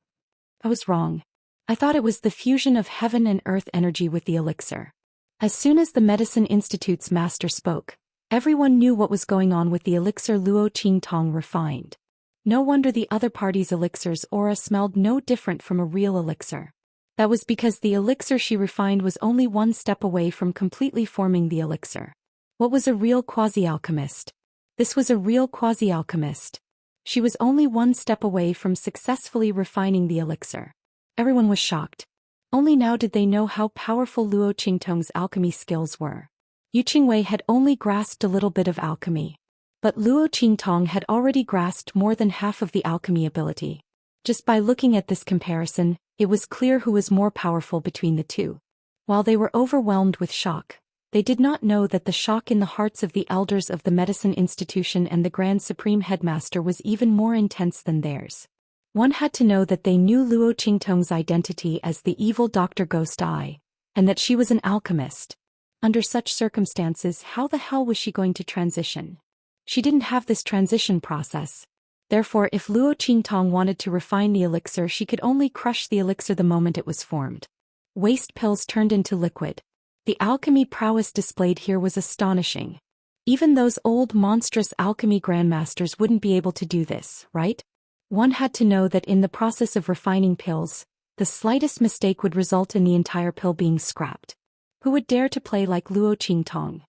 I was wrong. I thought it was the fusion of heaven and earth energy with the elixir. As soon as the Medicine Institute's master spoke, everyone knew what was going on with the elixir Luo Qingtong refined. No wonder the other party's elixir's aura smelled no different from a real elixir. That was because the elixir she refined was only one step away from completely forming the elixir. What was a real quasi-alchemist? This was a real quasi-alchemist. She was only one step away from successfully refining the elixir. Everyone was shocked. Only now did they know how powerful Luo Qingtong's alchemy skills were. Yu Qingwei had only grasped a little bit of alchemy. But Luo Qingtong had already grasped more than half of the alchemy ability. Just by looking at this comparison, it was clear who was more powerful between the two. While they were overwhelmed with shock, they did not know that the shock in the hearts of the elders of the medicine institution and the Grand Supreme Headmaster was even more intense than theirs. One had to know that they knew Luo Qingtong's identity as the evil Dr. Ghost Eye, and that she was an alchemist. Under such circumstances, how the hell was she going to transition? She didn't have this transition process. Therefore, if Luo Qingtong wanted to refine the elixir, she could only crush the elixir the moment it was formed. Waste pills turned into liquid. The alchemy prowess displayed here was astonishing. Even those old monstrous alchemy grandmasters wouldn't be able to do this, right? One had to know that in the process of refining pills, the slightest mistake would result in the entire pill being scrapped. Who would dare to play like Luo Qingtong?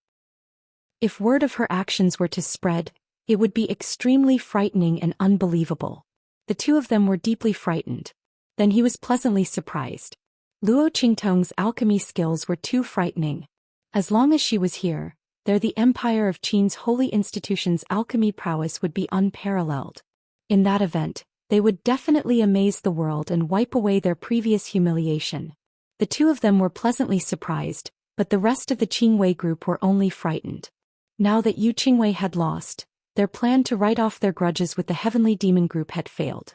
If word of her actions were to spread, it would be extremely frightening and unbelievable. The two of them were deeply frightened. Then he was pleasantly surprised. Luo Qingtong's alchemy skills were too frightening. As long as she was here, there the Empire of Qin's holy institution's alchemy prowess would be unparalleled. In that event, they would definitely amaze the world and wipe away their previous humiliation. The two of them were pleasantly surprised, but the rest of the Qingwei group were only frightened. Now that Yu Qingwei had lost, their plan to write off their grudges with the Heavenly Demon Group had failed.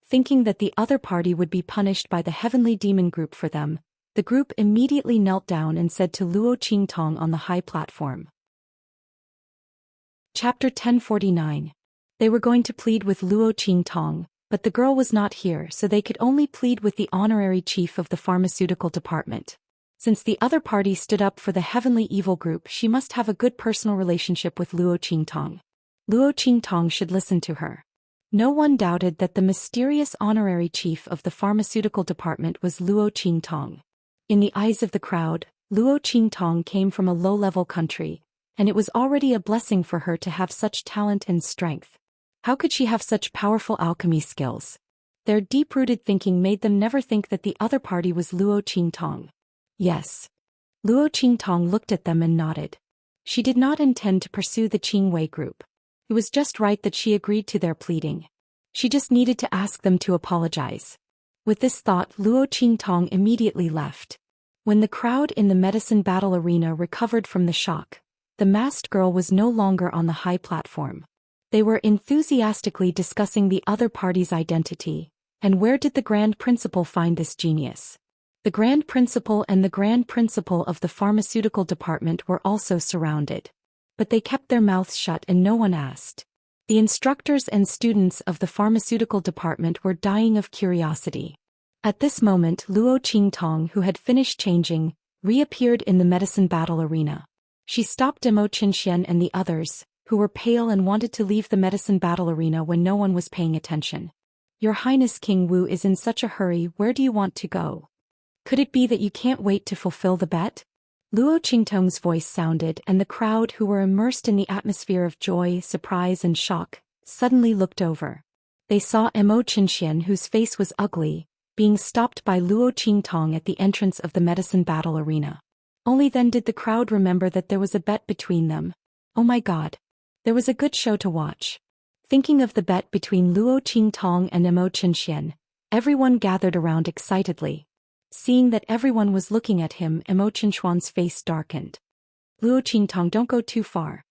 Thinking that the other party would be punished by the Heavenly Demon Group for them, the group immediately knelt down and said to Luo Qingtong on the high platform. Chapter 1049. They were going to plead with Luo Qingtong, but the girl was not here, so they could only plead with the honorary chief of the pharmaceutical department. Since the other party stood up for the Heavenly Evil Group, she must have a good personal relationship with Luo Qingtong. Luo Qingtong should listen to her. No one doubted that the mysterious honorary chief of the pharmaceutical department was Luo Qingtong. In the eyes of the crowd, Luo Qingtong came from a low-level country, and it was already a blessing for her to have such talent and strength. How could she have such powerful alchemy skills? Their deep-rooted thinking made them never think that the other party was Luo Qingtong. Yes. Luo Qingtong looked at them and nodded. She did not intend to pursue the Qingwei group. It was just right that she agreed to their pleading. She just needed to ask them to apologize. With this thought, Luo Qingtong immediately left. When the crowd in the medicine battle arena recovered from the shock, the masked girl was no longer on the high platform. They were enthusiastically discussing the other party's identity, and where did the Grand Principal find this genius? The Grand Principal and the Grand Principal of the pharmaceutical department were also surrounded. But they kept their mouths shut and no one asked. The instructors and students of the pharmaceutical department were dying of curiosity. At this moment, Luo Qingtong, who had finished changing, reappeared in the medicine battle arena. She stopped Xian and the others, who were pale and wanted to leave the medicine battle arena when no one was paying attention. Your Highness King Wu is in such a hurry, where do you want to go? Could it be that you can't wait to fulfill the bet? Luo Qingtong's voice sounded, and the crowd, who were immersed in the atmosphere of joy, surprise and shock, suddenly looked over. They saw Xianxia, whose face was ugly, being stopped by Luo Qingtong at the entrance of the medicine battle arena. Only then did the crowd remember that there was a bet between them. Oh my god. There was a good show to watch. Thinking of the bet between Luo Qingtong and Xianxia, everyone gathered around excitedly. Seeing that everyone was looking at him, Xianxia's face darkened. Luo Qingtong, don't go too far.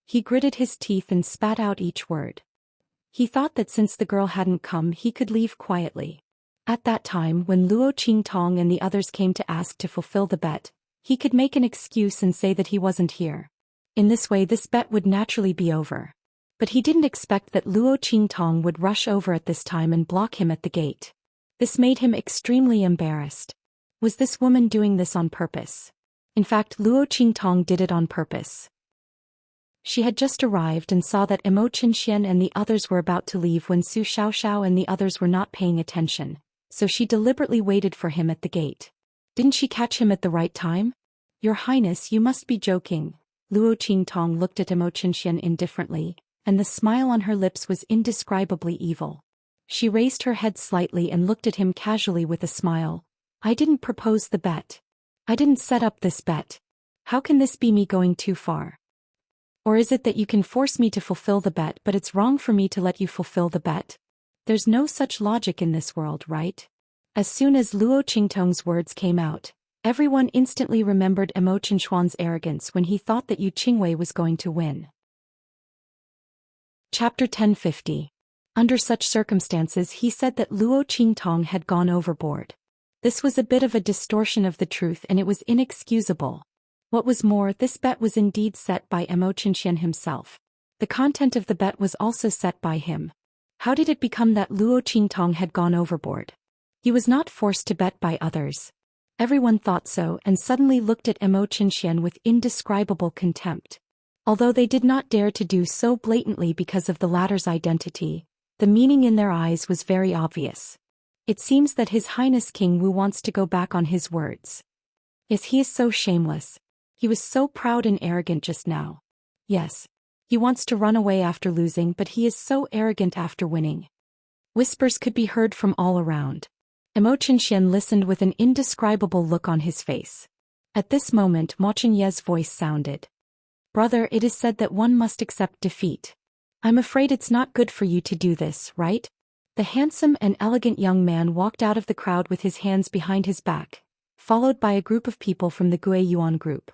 He gritted his teeth and spat out each word. He thought that since the girl hadn't come, he could leave quietly. At that time when Luo Qingtong and the others came to ask to fulfill the bet, he could make an excuse and say that he wasn't here. In this way this bet would naturally be over. But he didn't expect that Luo Qingtong would rush over at this time and block him at the gate. This made him extremely embarrassed. Was this woman doing this on purpose? In fact, Luo Qingtong did it on purpose. She had just arrived and saw that Xian and the others were about to leave when Su Xiaoxiao and the others were not paying attention, so she deliberately waited for him at the gate. Didn't she catch him at the right time? Your Highness, you must be joking. Luo Qingtong looked at Xian indifferently, and the smile on her lips was indescribably evil. She raised her head slightly and looked at him casually with a smile. I didn't propose the bet. I didn't set up this bet. How can this be me going too far? Or is it that you can force me to fulfill the bet but it's wrong for me to let you fulfill the bet? There's no such logic in this world, right? As soon as Luo Qingtong's words came out, everyone instantly remembered Xianxuan's arrogance when he thought that Yu Qingwei was going to win. Chapter 1050. Under such circumstances he said that Luo Qingtong had gone overboard. This was a bit of a distortion of the truth and it was inexcusable. What was more, this bet was indeed set by Xian himself. The content of the bet was also set by him. How did it become that Luo Qingtong had gone overboard? He was not forced to bet by others. Everyone thought so and suddenly looked at Xian with indescribable contempt. Although they did not dare to do so blatantly because of the latter's identity, the meaning in their eyes was very obvious. It seems that His Highness King Wu wants to go back on his words. Yes, he is so shameless. He was so proud and arrogant just now. Yes. He wants to run away after losing, but he is so arrogant after winning. Whispers could be heard from all around. Xian listened with an indescribable look on his face. At this moment Mo Chenye's voice sounded. Brother, it is said that one must accept defeat. I'm afraid it's not good for you to do this, right? The handsome and elegant young man walked out of the crowd with his hands behind his back, followed by a group of people from the Gui Yuan group.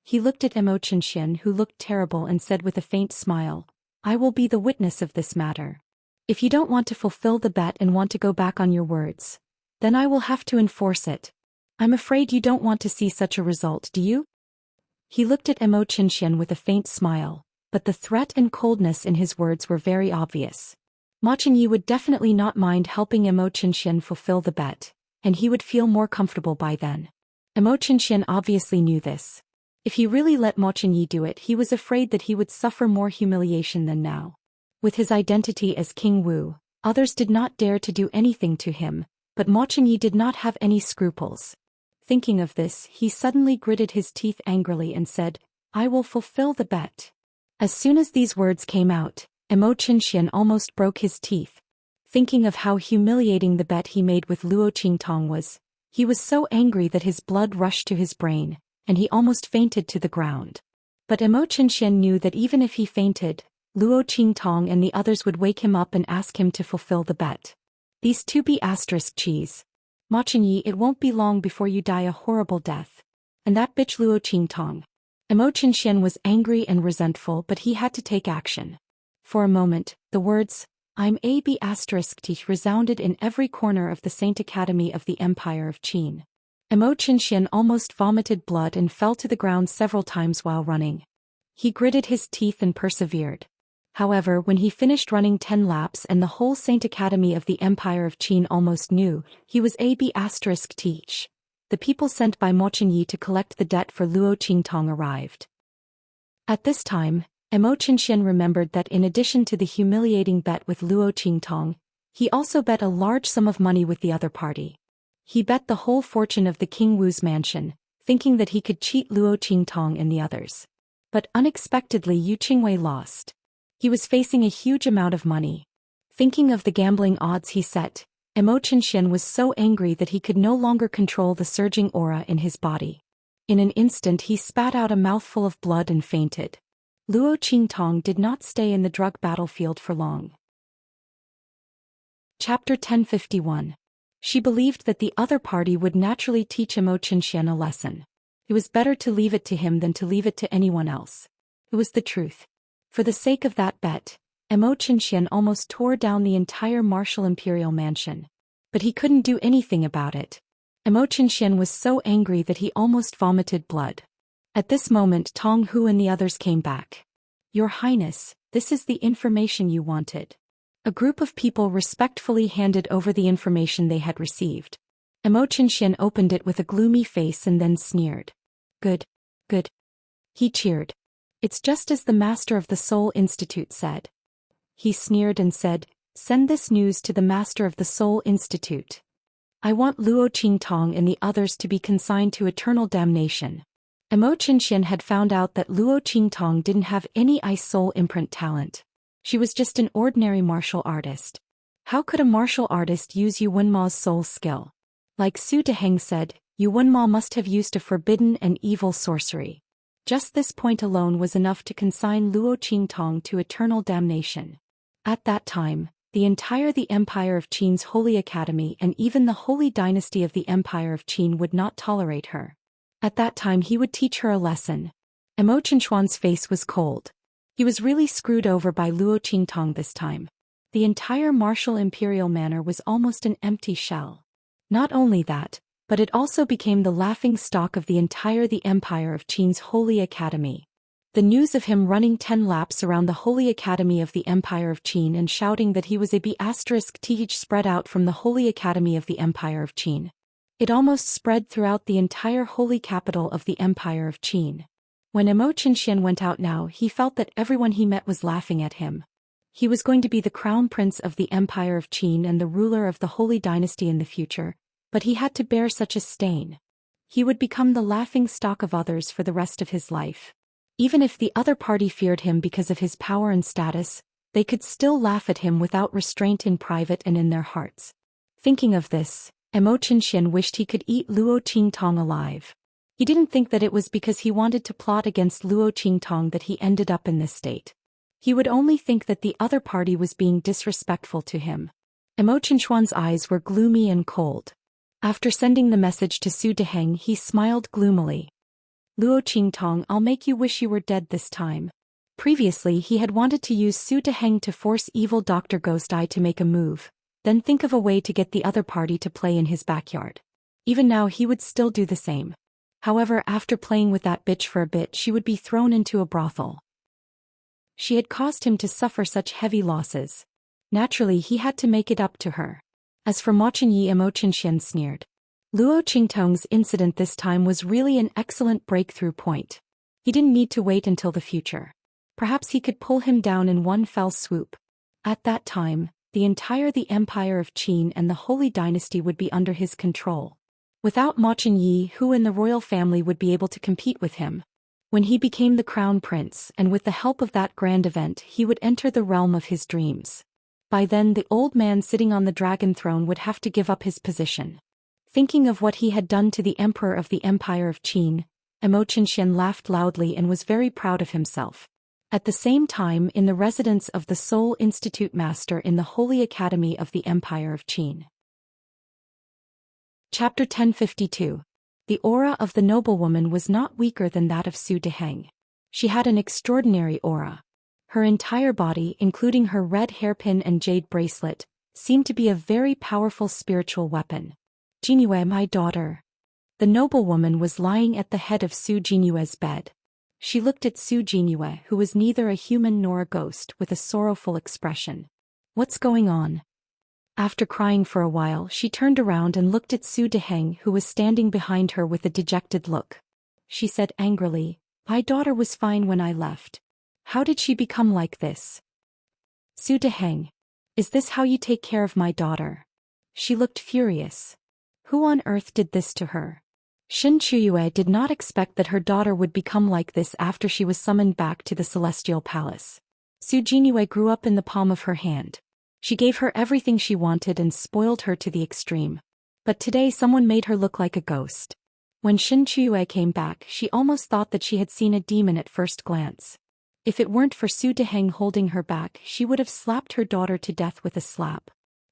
He looked at Xian, who looked terrible, and said with a faint smile, I will be the witness of this matter. If you don't want to fulfill the bet and want to go back on your words, then I will have to enforce it. I'm afraid you don't want to see such a result, do you? He looked at Xian with a faint smile, but the threat and coldness in his words were very obvious. Ma Chenye would definitely not mind helping Xian fulfill the bet, and he would feel more comfortable by then. Xian obviously knew this. If he really let Ma Chenye do it, he was afraid that he would suffer more humiliation than now. With his identity as King Wu, others did not dare to do anything to him, but Ma Chenye did not have any scruples. Thinking of this, he suddenly gritted his teeth angrily and said, I will fulfill the bet. As soon as these words came out, Xian almost broke his teeth. Thinking of how humiliating the bet he made with Luo Qingtong was, he was so angry that his blood rushed to his brain, and he almost fainted to the ground. But Xian knew that even if he fainted, Luo Qingtong and the others would wake him up and ask him to fulfill the bet. These two be asterisk cheese. Ma Chenye, it won't be long before you die a horrible death. And that bitch Luo Qingtong. Xian was angry and resentful, but he had to take action. For a moment, the words, I'm a b asterisk t resounded in every corner of the Saint Academy of the Empire of Qin. Xian almost vomited blood and fell to the ground several times while running. He gritted his teeth and persevered. However, when he finished running 10 laps and the whole Saint Academy of the Empire of Qin almost knew he was a b asterisk teach, the people sent by Mo Chenye to collect the debt for Luo Qingtong arrived. At this time, Xian remembered that in addition to the humiliating bet with Luo Qingtong, he also bet a large sum of money with the other party. He bet the whole fortune of the King Wu's mansion, thinking that he could cheat Luo Qingtong and the others. But unexpectedly Yu Qingwei lost. He was facing a huge amount of money. Thinking of the gambling odds he set, Xian was so angry that he could no longer control the surging aura in his body. In an instant he spat out a mouthful of blood and fainted. Luo Qingtong did not stay in the drug battlefield for long. Chapter 1051. She believed that the other party would naturally teach Xian a lesson. It was better to leave it to him than to leave it to anyone else. It was the truth. For the sake of that bet, Xian almost tore down the entire martial imperial mansion. But he couldn't do anything about it. Xian was so angry that he almost vomited blood. At this moment Tong Hu and the others came back. Your Highness, this is the information you wanted. A group of people respectfully handed over the information they had received. Xian opened it with a gloomy face and then sneered. Good. Good. He cheered. It's just as the Master of the Soul Institute said. He sneered and said, send this news to the Master of the Soul Institute. I want Luo Qingtong and the others to be consigned to eternal damnation. Xian had found out that Luo Qingtong didn't have any ice soul imprint talent. She was just an ordinary martial artist. How could a martial artist use Yu Wenma's soul skill? Like Su Deheng said, Yu Wenma must have used a forbidden and evil sorcery. Just this point alone was enough to consign Luo Qingtong to eternal damnation. At that time, the Empire of Qin's Holy Academy and even the Holy Dynasty of the Empire of Qin would not tolerate her. At that time he would teach her a lesson. Xianxuan's face was cold. He was really screwed over by Luo Qingtong this time. The entire martial imperial manor was almost an empty shell. Not only that, but it also became the laughing stock of the Empire of Qin's Holy Academy. The news of him running 10 laps around the Holy Academy of the Empire of Qin and shouting that he was a B*th spread out from the Holy Academy of the Empire of Qin. It almost spread throughout the entire holy capital of the Empire of Qin. When Xian went out now, he felt that everyone he met was laughing at him. He was going to be the crown prince of the Empire of Qin and the ruler of the Holy Dynasty in the future, but he had to bear such a stain. He would become the laughing stock of others for the rest of his life. Even if the other party feared him because of his power and status, they could still laugh at him without restraint in private and in their hearts. Thinking of this, Xian wished he could eat Luo Qingtong alive. He didn't think that it was because he wanted to plot against Luo Qingtong that he ended up in this state. He would only think that the other party was being disrespectful to him. Xianxuan's eyes were gloomy and cold. After sending the message to Su Deheng, he smiled gloomily. Luo Qingtong, I'll make you wish you were dead this time. Previously he had wanted to use Su Deheng to force evil Dr. Ghost Eye to make a move, then think of a way to get the other party to play in his backyard. Even now he would still do the same. However, after playing with that bitch for a bit, she would be thrown into a brothel. She had caused him to suffer such heavy losses. Naturally he had to make it up to her. As for Ma Chenyi, Xian sneered. Luo Qingtong's incident this time was really an excellent breakthrough point. He didn't need to wait until the future. Perhaps he could pull him down in one fell swoop. At that time, the Empire of Qin and the Holy Dynasty would be under his control. Without Ma Chenyi, who in the royal family would be able to compete with him? When he became the crown prince and with the help of that grand event he would enter the realm of his dreams. By then the old man sitting on the dragon throne would have to give up his position. Thinking of what he had done to the emperor of the Empire of Qin, Xian laughed loudly and was very proud of himself. At the same time, in the residence of the Soul Institute Master in the Holy Academy of the Empire of Qin. Chapter 1052. The aura of the noblewoman was not weaker than that of Su Deheng. She had an extraordinary aura. Her entire body, including her red hairpin and jade bracelet, seemed to be a very powerful spiritual weapon. Jinyue, my daughter. The noblewoman was lying at the head of Su Jinyue's bed. She looked at Su Jinyue, who was neither a human nor a ghost, with a sorrowful expression. What's going on? After crying for a while, she turned around and looked at Su Deheng, who was standing behind her with a dejected look. She said angrily, my daughter was fine when I left. How did she become like this? Su Deheng. Is this how you take care of my daughter? She looked furious. Who on earth did this to her? Shin Chuyue did not expect that her daughter would become like this after she was summoned back to the Celestial Palace. Su Jinyue grew up in the palm of her hand. She gave her everything she wanted and spoiled her to the extreme. But today someone made her look like a ghost. When Shin Chuyue came back, she almost thought that she had seen a demon at first glance. If it weren't for Su Deheng holding her back, she would have slapped her daughter to death with a slap.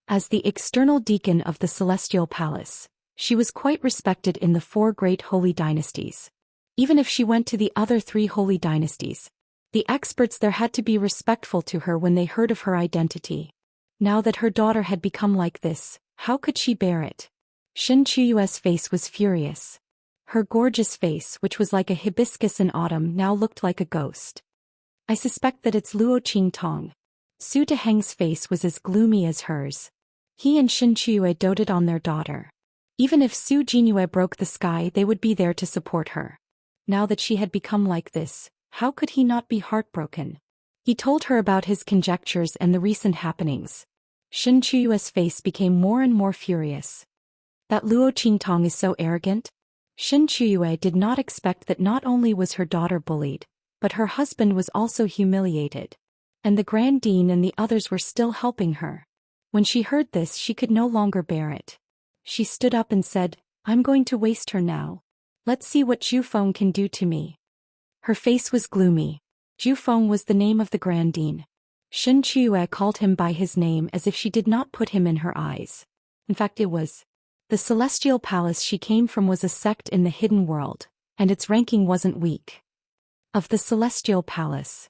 As the external deacon of the Celestial Palace, she was quite respected in the 4 great holy dynasties. Even if she went to the other 3 holy dynasties, the experts there had to be respectful to her when they heard of her identity. Now that her daughter had become like this, How could she bear it? Shen Chuyue's face was furious. Her gorgeous face, which was like a hibiscus in autumn, now looked like a ghost. I suspect that it's Luo Qingtong. Su Deheng's face was as gloomy as hers. He and Shen Chuyue doted on their daughter. Even if Su Jinyue broke the sky, they would be there to support her. Now that she had become like this, how could he not be heartbroken? He told her about his conjectures and the recent happenings. Shen Chuyue's face became more and more furious. That Luo Qingtong is so arrogant? Shen Chuyue did not expect that not only was her daughter bullied, but her husband was also humiliated. And the Grand Dean and the others were still helping her. When she heard this, she could no longer bear it. She stood up and said, "I'm going to waste her now. Let's see what Zhu Feng can do to me." Her face was gloomy. Zhu Feng was the name of the Grand Dean. Shen Chuyue called him by his name as if she did not put him in her eyes. In fact, it was. The celestial palace she came from was a sect in the hidden world, and its ranking wasn't weak. Of the celestial palace,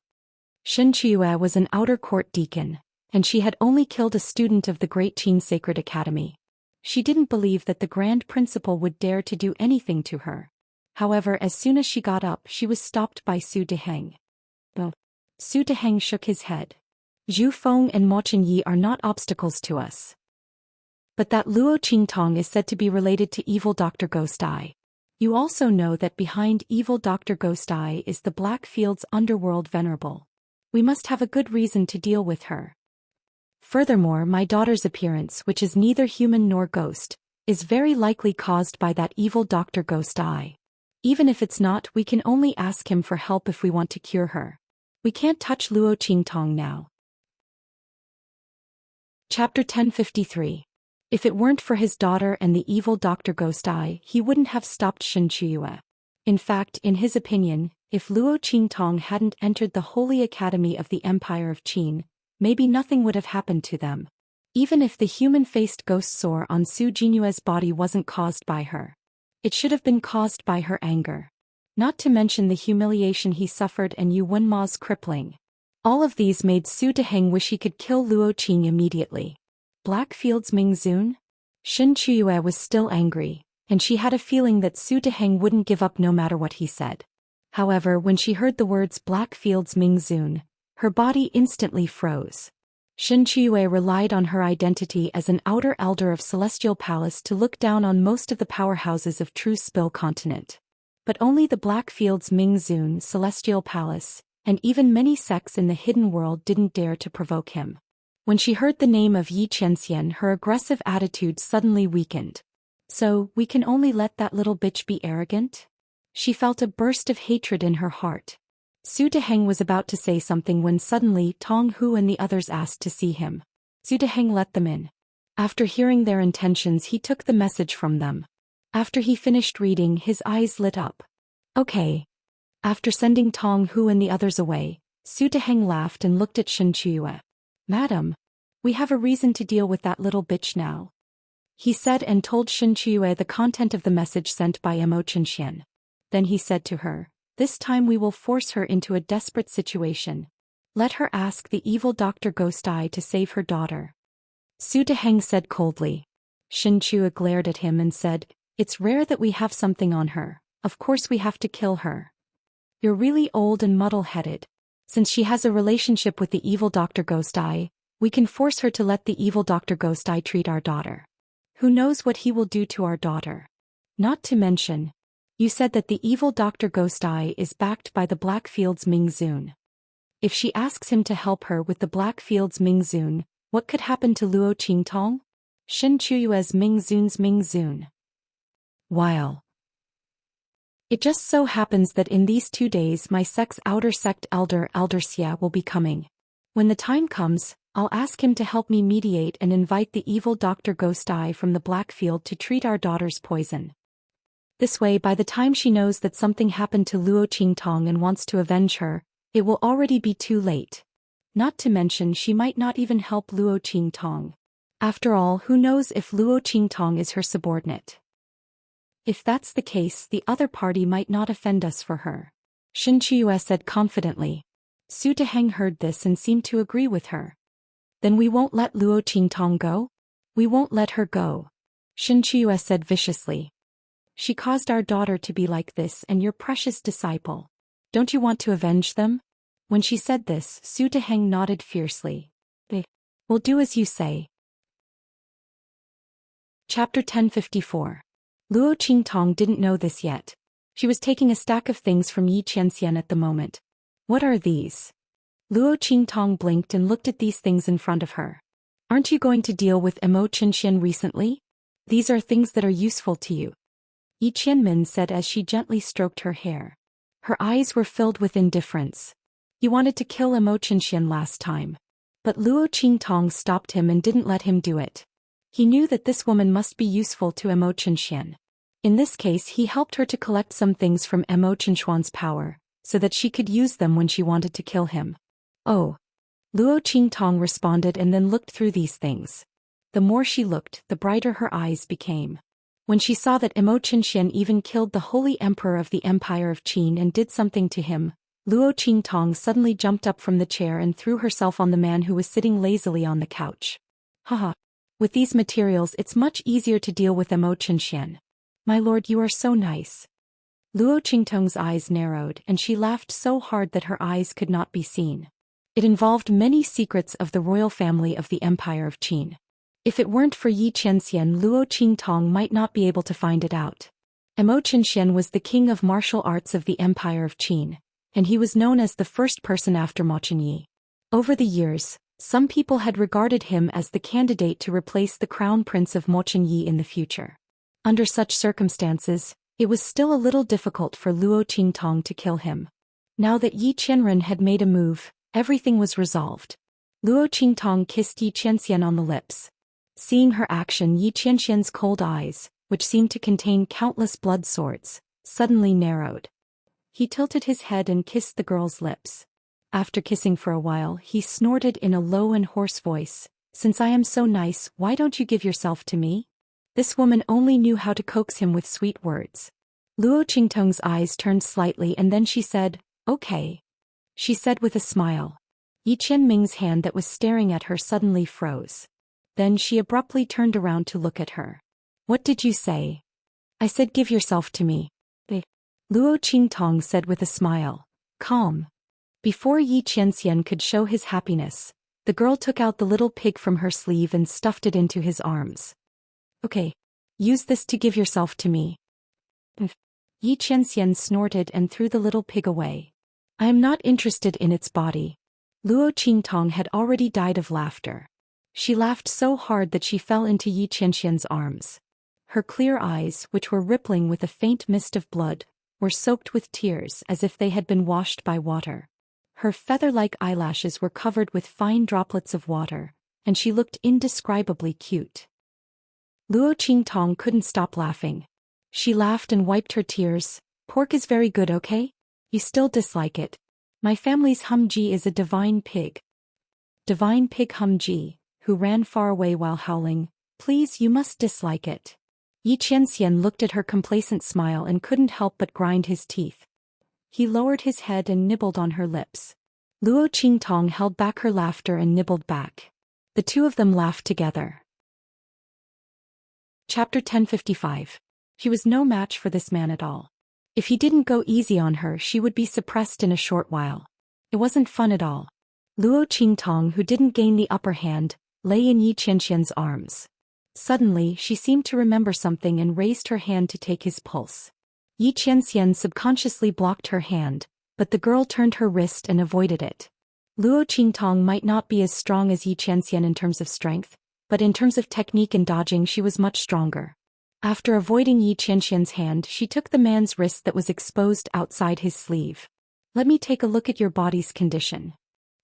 Shen Chuyue was an outer court deacon, and she had only killed a student of the Great Qin Sacred Academy. She didn't believe that the Grand Principal would dare to do anything to her. However, as soon as she got up, she was stopped by Su Deheng. Su Deheng shook his head. Zhu Feng and Mo Chenyi are not obstacles to us. But that Luo Qingtong is said to be related to evil Dr. Ghost Eye. You also know that behind evil Dr. Ghost Eye is the Blackfield's underworld venerable. We must have a good reason to deal with her. Furthermore, my daughter's appearance, which is neither human nor ghost, is very likely caused by that evil Dr. Ghost Eye. Even if it's not, we can only ask him for help if we want to cure her. We can't touch Luo Qingtong now. Chapter 1053. If it weren't for his daughter and the evil Dr. Ghost Eye, he wouldn't have stopped Shen Chuyue. In fact, in his opinion, if Luo Qingtong hadn't entered the Holy Academy of the Empire of Qin, maybe nothing would have happened to them. Even if the human-faced ghost sore on Su Jinyue's body wasn't caused by her. It should have been caused by her anger. Not to mention the humiliation he suffered and Yu Wenma's crippling. All of these made Su Deheng wish he could kill Luo Qing immediately. Blackfield's Mingzun? Shen Chuyue was still angry, and she had a feeling that Su Deheng wouldn't give up no matter what he said. However, when she heard the words Blackfield's Mingzun, her body instantly froze. Shen Chuyue relied on her identity as an outer elder of Celestial Palace to look down on most of the powerhouses of True Spill Continent. But only the Blackfield's Mingzun Celestial Palace, and even many sects in the hidden world didn't dare to provoke him. When she heard the name of Yi Qianxian, her aggressive attitude suddenly weakened. So, we can only let that little bitch be arrogant? She felt a burst of hatred in her heart. Su Deheng was about to say something when suddenly Tong Hu and the others asked to see him. Su Deheng let them in. After hearing their intentions, he took the message from them. After he finished reading, his eyes lit up. Okay. After sending Tong Hu and the others away, Su Deheng laughed and looked at Shen Chuyue. "Madam, we have a reason to deal with that little bitch now," he said, and told Shen Chuyue the content of the message sent by Mo Xian. Then he said to her, "This time we will force her into a desperate situation. Let her ask the evil Dr. Ghost Eye to save her daughter." Su Deheng said coldly. Shen Chuyue glared at him and said, "It's rare that we have something on her. Of course we have to kill her. You're really old and muddle-headed. Since she has a relationship with the evil Dr. Ghost Eye, we can force her to let the evil Dr. Ghost Eye treat our daughter. Who knows what he will do to our daughter? Not to mention, you said that the evil Dr. Ghost Eye is backed by the Blackfield's Mingzun. If she asks him to help her with the Blackfield's Mingzun, what could happen to Luo Qingtong? Shen Chuyue's Mingzun's Mingzun. While it just so happens that in these 2 days my sect's outer sect elder Xia will be coming. When the time comes, I'll ask him to help me mediate and invite the evil Dr. Ghost Eye from the Blackfield to treat our daughter's poison. This way, by the time she knows that something happened to Luo Qingtong and wants to avenge her, it will already be too late. Not to mention she might not even help Luo Qingtong. After all, who knows if Luo Qingtong is her subordinate? If that's the case, the other party might not offend us for her," Shen Chuyue said confidently. Su Deheng heard this and seemed to agree with her. "Then we won't let Luo Qingtong go? We won't let her go. Xianxia said viciously. She caused our daughter to be like this and your precious disciple. Don't you want to avenge them? When she said this, Su Deheng nodded fiercely. They will do as you say. Chapter 1054. Luo Qingtong didn't know this yet. She was taking a stack of things from Yi Qianxian at the moment. What are these? Luo Qingtong blinked and looked at these things in front of her. Aren't you going to deal with Imo Qianxian recently? These are things that are useful to you. Yi Qianmin said as she gently stroked her hair. Her eyes were filled with indifference. He wanted to kill Imo Qianxian last time. But Luo Qingtong stopped him and didn't let him do it. He knew that this woman must be useful to Imo Qianxian. In this case he helped her to collect some things from Imo Qianxuan's power, so that she could use them when she wanted to kill him. Oh. Luo Qingtong responded and then looked through these things. The more she looked, the brighter her eyes became. When she saw that Imo Qianxian even killed the holy emperor of the Empire of Qin and did something to him, Luo Qingtong suddenly jumped up from the chair and threw herself on the man who was sitting lazily on the couch. Haha. With these materials it's much easier to deal with Imo Qianxian. My lord, you are so nice. Luo Qingtong's eyes narrowed and she laughed so hard that her eyes could not be seen. It involved many secrets of the royal family of the Empire of Qin. If it weren't for Yi Qianxian, Luo Qingtong might not be able to find it out. Imo Qianxian was the king of martial arts of the Empire of Qin, and he was known as the first person after Ma Qianyi. Over the years, some people had regarded him as the candidate to replace the crown prince of Ma Qianyi in the future. Under such circumstances, it was still a little difficult for Luo Qingtong to kill him. Now that Yi Qianren had made a move, everything was resolved. Luo Qingtong kissed Yi Qianxian on the lips. Seeing her action, Yi Qianxian's cold eyes, which seemed to contain countless blood swords, suddenly narrowed. He tilted his head and kissed the girl's lips. After kissing for a while, he snorted in a low and hoarse voice, "Since I am so nice, why don't you give yourself to me?" This woman only knew how to coax him with sweet words. Luo Qingtong's eyes turned slightly and then she said, "Okay." She said with a smile. Yi Qianming's hand that was staring at her suddenly froze. Then she abruptly turned around to look at her. "What did you say?" "I said give yourself to me." Luo Qingtong said with a smile. "Calm." Before Yi Qianxian could show his happiness, the girl took out the little pig from her sleeve and stuffed it into his arms. "Okay. Use this to give yourself to me." Yi Qianxian snorted and threw the little pig away. "I am not interested in its body." Luo Qingtong had already died of laughter. She laughed so hard that she fell into Yi Qianxian's arms. Her clear eyes, which were rippling with a faint mist of blood, were soaked with tears as if they had been washed by water. Her feather-like eyelashes were covered with fine droplets of water, and she looked indescribably cute. Luo Qingtong couldn't stop laughing. She laughed and wiped her tears. "Pork is very good, okay? You still dislike it. My family's Humji is a divine pig." Divine pig Humji, who ran far away while howling, "Please, you must dislike it." Yi Qianxian looked at her complacent smile and couldn't help but grind his teeth. He lowered his head and nibbled on her lips. Luo Qingtong held back her laughter and nibbled back. The two of them laughed together. Chapter 1055. She was no match for this man at all. If he didn't go easy on her, she would be suppressed in a short while. It wasn't fun at all. Luo Qingtong, who didn't gain the upper hand, lay in Yi Qianxian's arms. Suddenly, she seemed to remember something and raised her hand to take his pulse. Yi Qianxian subconsciously blocked her hand, but the girl turned her wrist and avoided it. Luo Qingtong might not be as strong as Yi Qianxian in terms of strength, but in terms of technique and dodging she was much stronger. After avoiding Yi Qianxian's hand, she took the man's wrist that was exposed outside his sleeve. "Let me take a look at your body's condition."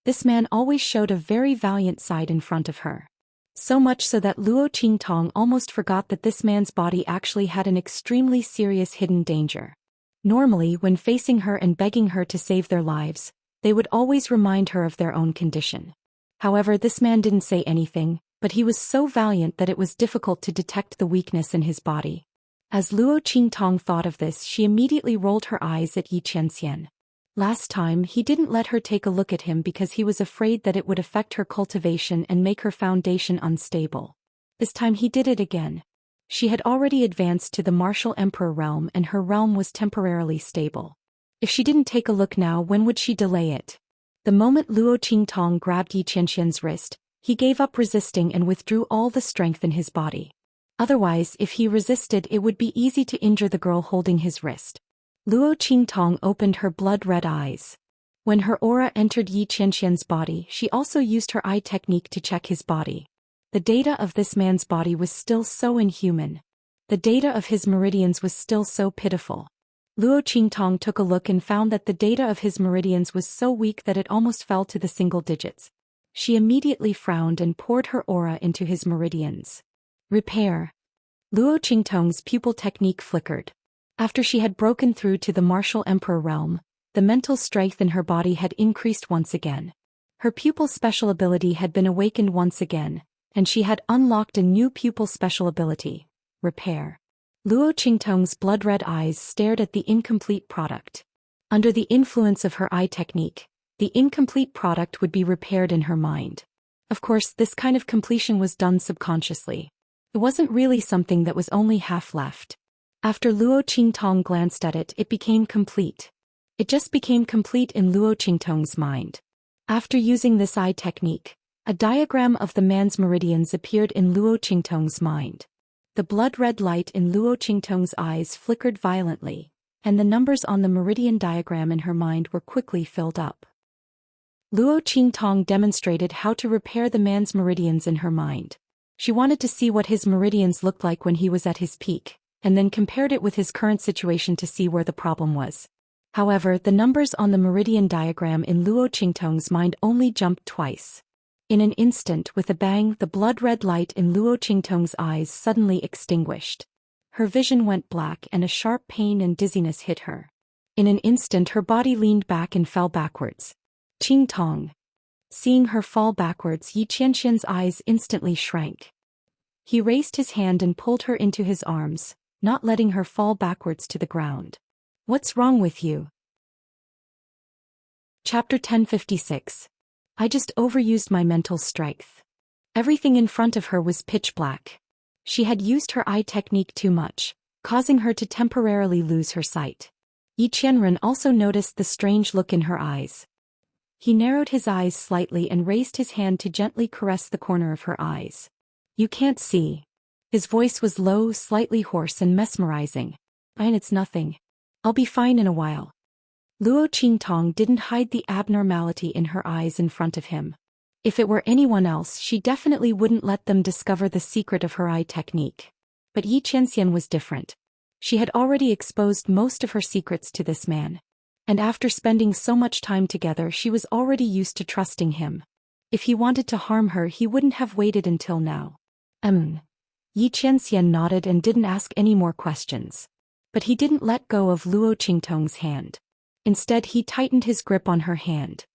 This man always showed a very valiant side in front of her. So much so that Luo Qingtong almost forgot that this man's body actually had an extremely serious hidden danger. Normally, when facing her and begging her to save their lives, they would always remind her of their own condition. However, this man didn't say anything, but he was so valiant that it was difficult to detect the weakness in his body. As Luo Qingtong thought of this, she immediately rolled her eyes at Yi Qianxian. Last time, he didn't let her take a look at him because he was afraid that it would affect her cultivation and make her foundation unstable. This time he did it again. She had already advanced to the martial emperor realm and her realm was temporarily stable. If she didn't take a look now, when would she delay it? The moment Luo Qingtong grabbed Yi Qianxian's wrist, he gave up resisting and withdrew all the strength in his body. Otherwise, if he resisted, it would be easy to injure the girl holding his wrist. Luo Qingtong opened her blood-red eyes. When her aura entered Yi Qianxian's body, she also used her eye technique to check his body. The data of this man's body was still so inhuman. The data of his meridians was still so pitiful. Luo Qingtong took a look and found that the data of his meridians was so weak that it almost fell to the single digits. She immediately frowned and poured her aura into his meridians. Repair. Luo Qingtong's pupil technique flickered. After she had broken through to the martial emperor realm, the mental strength in her body had increased once again. Her pupil special ability had been awakened once again, and she had unlocked a new pupil special ability, Repair. Luo Qingtong's blood-red eyes stared at the incomplete product. Under the influence of her eye technique, the incomplete product would be repaired in her mind. Of course, this kind of completion was done subconsciously. It wasn't really something that was only half left. After Luo Qingtong glanced at it, it became complete. It just became complete in Luo Qingtong's mind. After using this eye technique, a diagram of the man's meridians appeared in Luo Qingtong's mind. The blood-red light in Luo Qingtong's eyes flickered violently, and the numbers on the meridian diagram in her mind were quickly filled up. Luo Qingtong demonstrated how to repair the man's meridians in her mind. She wanted to see what his meridians looked like when he was at his peak, and then compared it with his current situation to see where the problem was. However, the numbers on the meridian diagram in Luo Qingtong's mind only jumped twice. In an instant, with a bang, the blood-red light in Luo Qingtong's eyes suddenly extinguished. Her vision went black and a sharp pain and dizziness hit her. In an instant, her body leaned back and fell backwards. Qingtong. Seeing her fall backwards, Yi Qianxian's eyes instantly shrank. He raised his hand and pulled her into his arms, not letting her fall backwards to the ground. What's wrong with you? Chapter 1056. I just overused my mental strength. Everything in front of her was pitch black. She had used her eye technique too much, causing her to temporarily lose her sight. Yi Qianren also noticed the strange look in her eyes. He narrowed his eyes slightly and raised his hand to gently caress the corner of her eyes. You can't see. His voice was low, slightly hoarse and mesmerizing. Fine, it's nothing. I'll be fine in a while. Luo Qingtong didn't hide the abnormality in her eyes in front of him. If it were anyone else, she definitely wouldn't let them discover the secret of her eye technique. But Yi Qianxian was different. She had already exposed most of her secrets to this man. And after spending so much time together, she was already used to trusting him. If he wanted to harm her, he wouldn't have waited until now. Yi Qianxian nodded and didn't ask any more questions. But he didn't let go of Luo Qingtong's hand. Instead, he tightened his grip on her hand.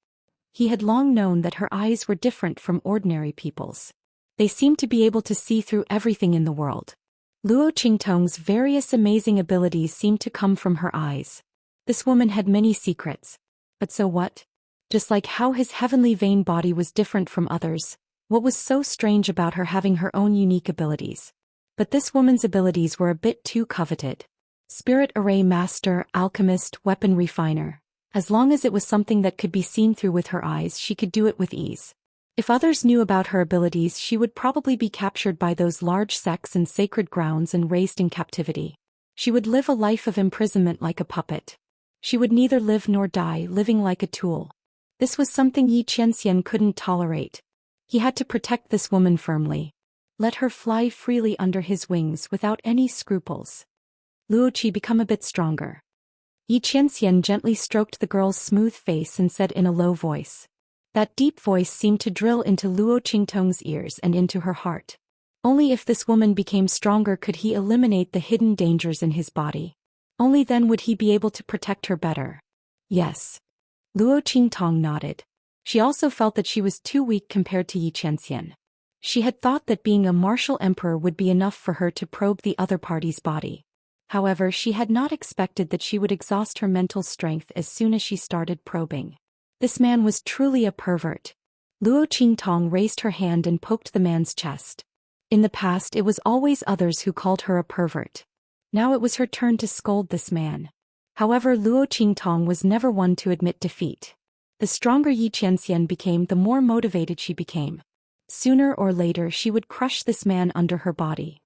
He had long known that her eyes were different from ordinary people's. They seemed to be able to see through everything in the world. Luo Qingtong's various amazing abilities seemed to come from her eyes. This woman had many secrets. But so what? Just like how his heavenly vein body was different from others, what was so strange about her having her own unique abilities? But this woman's abilities were a bit too coveted. Spirit Array Master, Alchemist, Weapon Refiner. As long as it was something that could be seen through with her eyes, she could do it with ease. If others knew about her abilities, she would probably be captured by those large sects and sacred grounds and raised in captivity. She would live a life of imprisonment like a puppet. She would neither live nor die, living like a tool. This was something Yi Qianxian couldn't tolerate. He had to protect this woman firmly. Let her fly freely under his wings without any scruples. Luoqi, become a bit stronger. Yi Qianxian gently stroked the girl's smooth face and said in a low voice. That deep voice seemed to drill into Luo Qingtong's ears and into her heart. Only if this woman became stronger could he eliminate the hidden dangers in his body. Only then would he be able to protect her better. Yes. Luo Qingtong nodded. She also felt that she was too weak compared to Yi Qianxian. She had thought that being a martial emperor would be enough for her to probe the other party's body. However, she had not expected that she would exhaust her mental strength as soon as she started probing. This man was truly a pervert. Luo Qingtong raised her hand and poked the man's chest. In the past it was always others who called her a pervert. Now it was her turn to scold this man. However, Luo Qingtong was never one to admit defeat. The stronger Yi Qianxian became, the more motivated she became. Sooner or later she would crush this man under her body.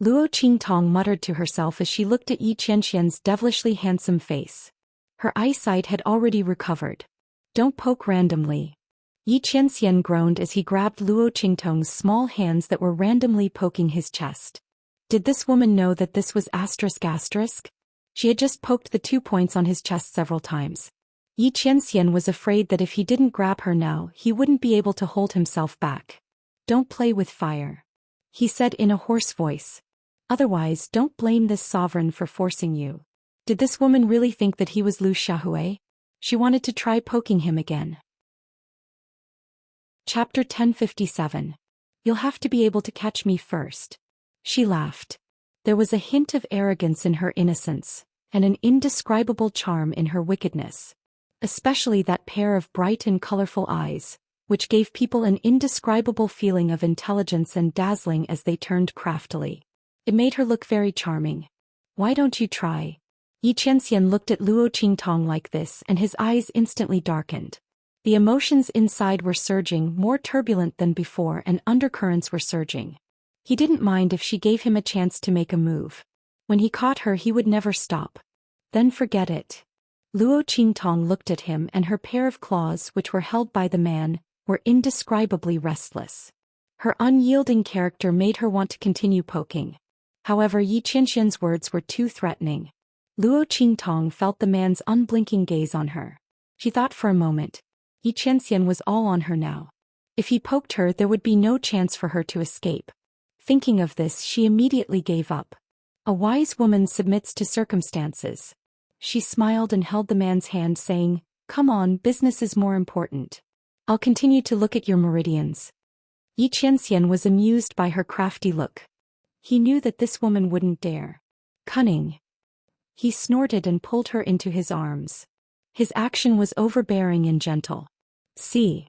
Luo Qingtong muttered to herself as she looked at Yi Qianxian's devilishly handsome face. Her eyesight had already recovered. Don't poke randomly. Yi Qianxian groaned as he grabbed Luo Qingtong's small hands that were randomly poking his chest. Did this woman know that this was ***? She had just poked the 2 points on his chest several times. Yi Qianxian was afraid that if he didn't grab her now, he wouldn't be able to hold himself back. Don't play with fire, he said in a hoarse voice. Otherwise, don't blame this sovereign for forcing you. Did this woman really think that he was Lu Xiaohui? She wanted to try poking him again. Chapter 1057. You'll have to be able to catch me first. She laughed. There was a hint of arrogance in her innocence, and an indescribable charm in her wickedness. Especially that pair of bright and colorful eyes, which gave people an indescribable feeling of intelligence and dazzling as they turned craftily. It made her look very charming. Why don't you try? Yi Qianxian looked at Luo Qingtong like this and his eyes instantly darkened. The emotions inside were surging, more turbulent than before, and undercurrents were surging. He didn't mind if she gave him a chance to make a move. When he caught her he would never stop. Then forget it. Luo Qingtong looked at him, and her pair of claws, which were held by the man, were indescribably restless. Her unyielding character made her want to continue poking. However, Yi Qianxian's words were too threatening. Luo Qingtong felt the man's unblinking gaze on her. She thought for a moment. Yi Qianxian was all on her now. If he poked her, there would be no chance for her to escape. Thinking of this, she immediately gave up. A wise woman submits to circumstances. She smiled and held the man's hand, saying, "Come on, business is more important. I'll continue to look at your meridians." Yi Qianxian was amused by her crafty look. He knew that this woman wouldn't dare. Cunning. He snorted and pulled her into his arms. His action was overbearing and gentle. "See."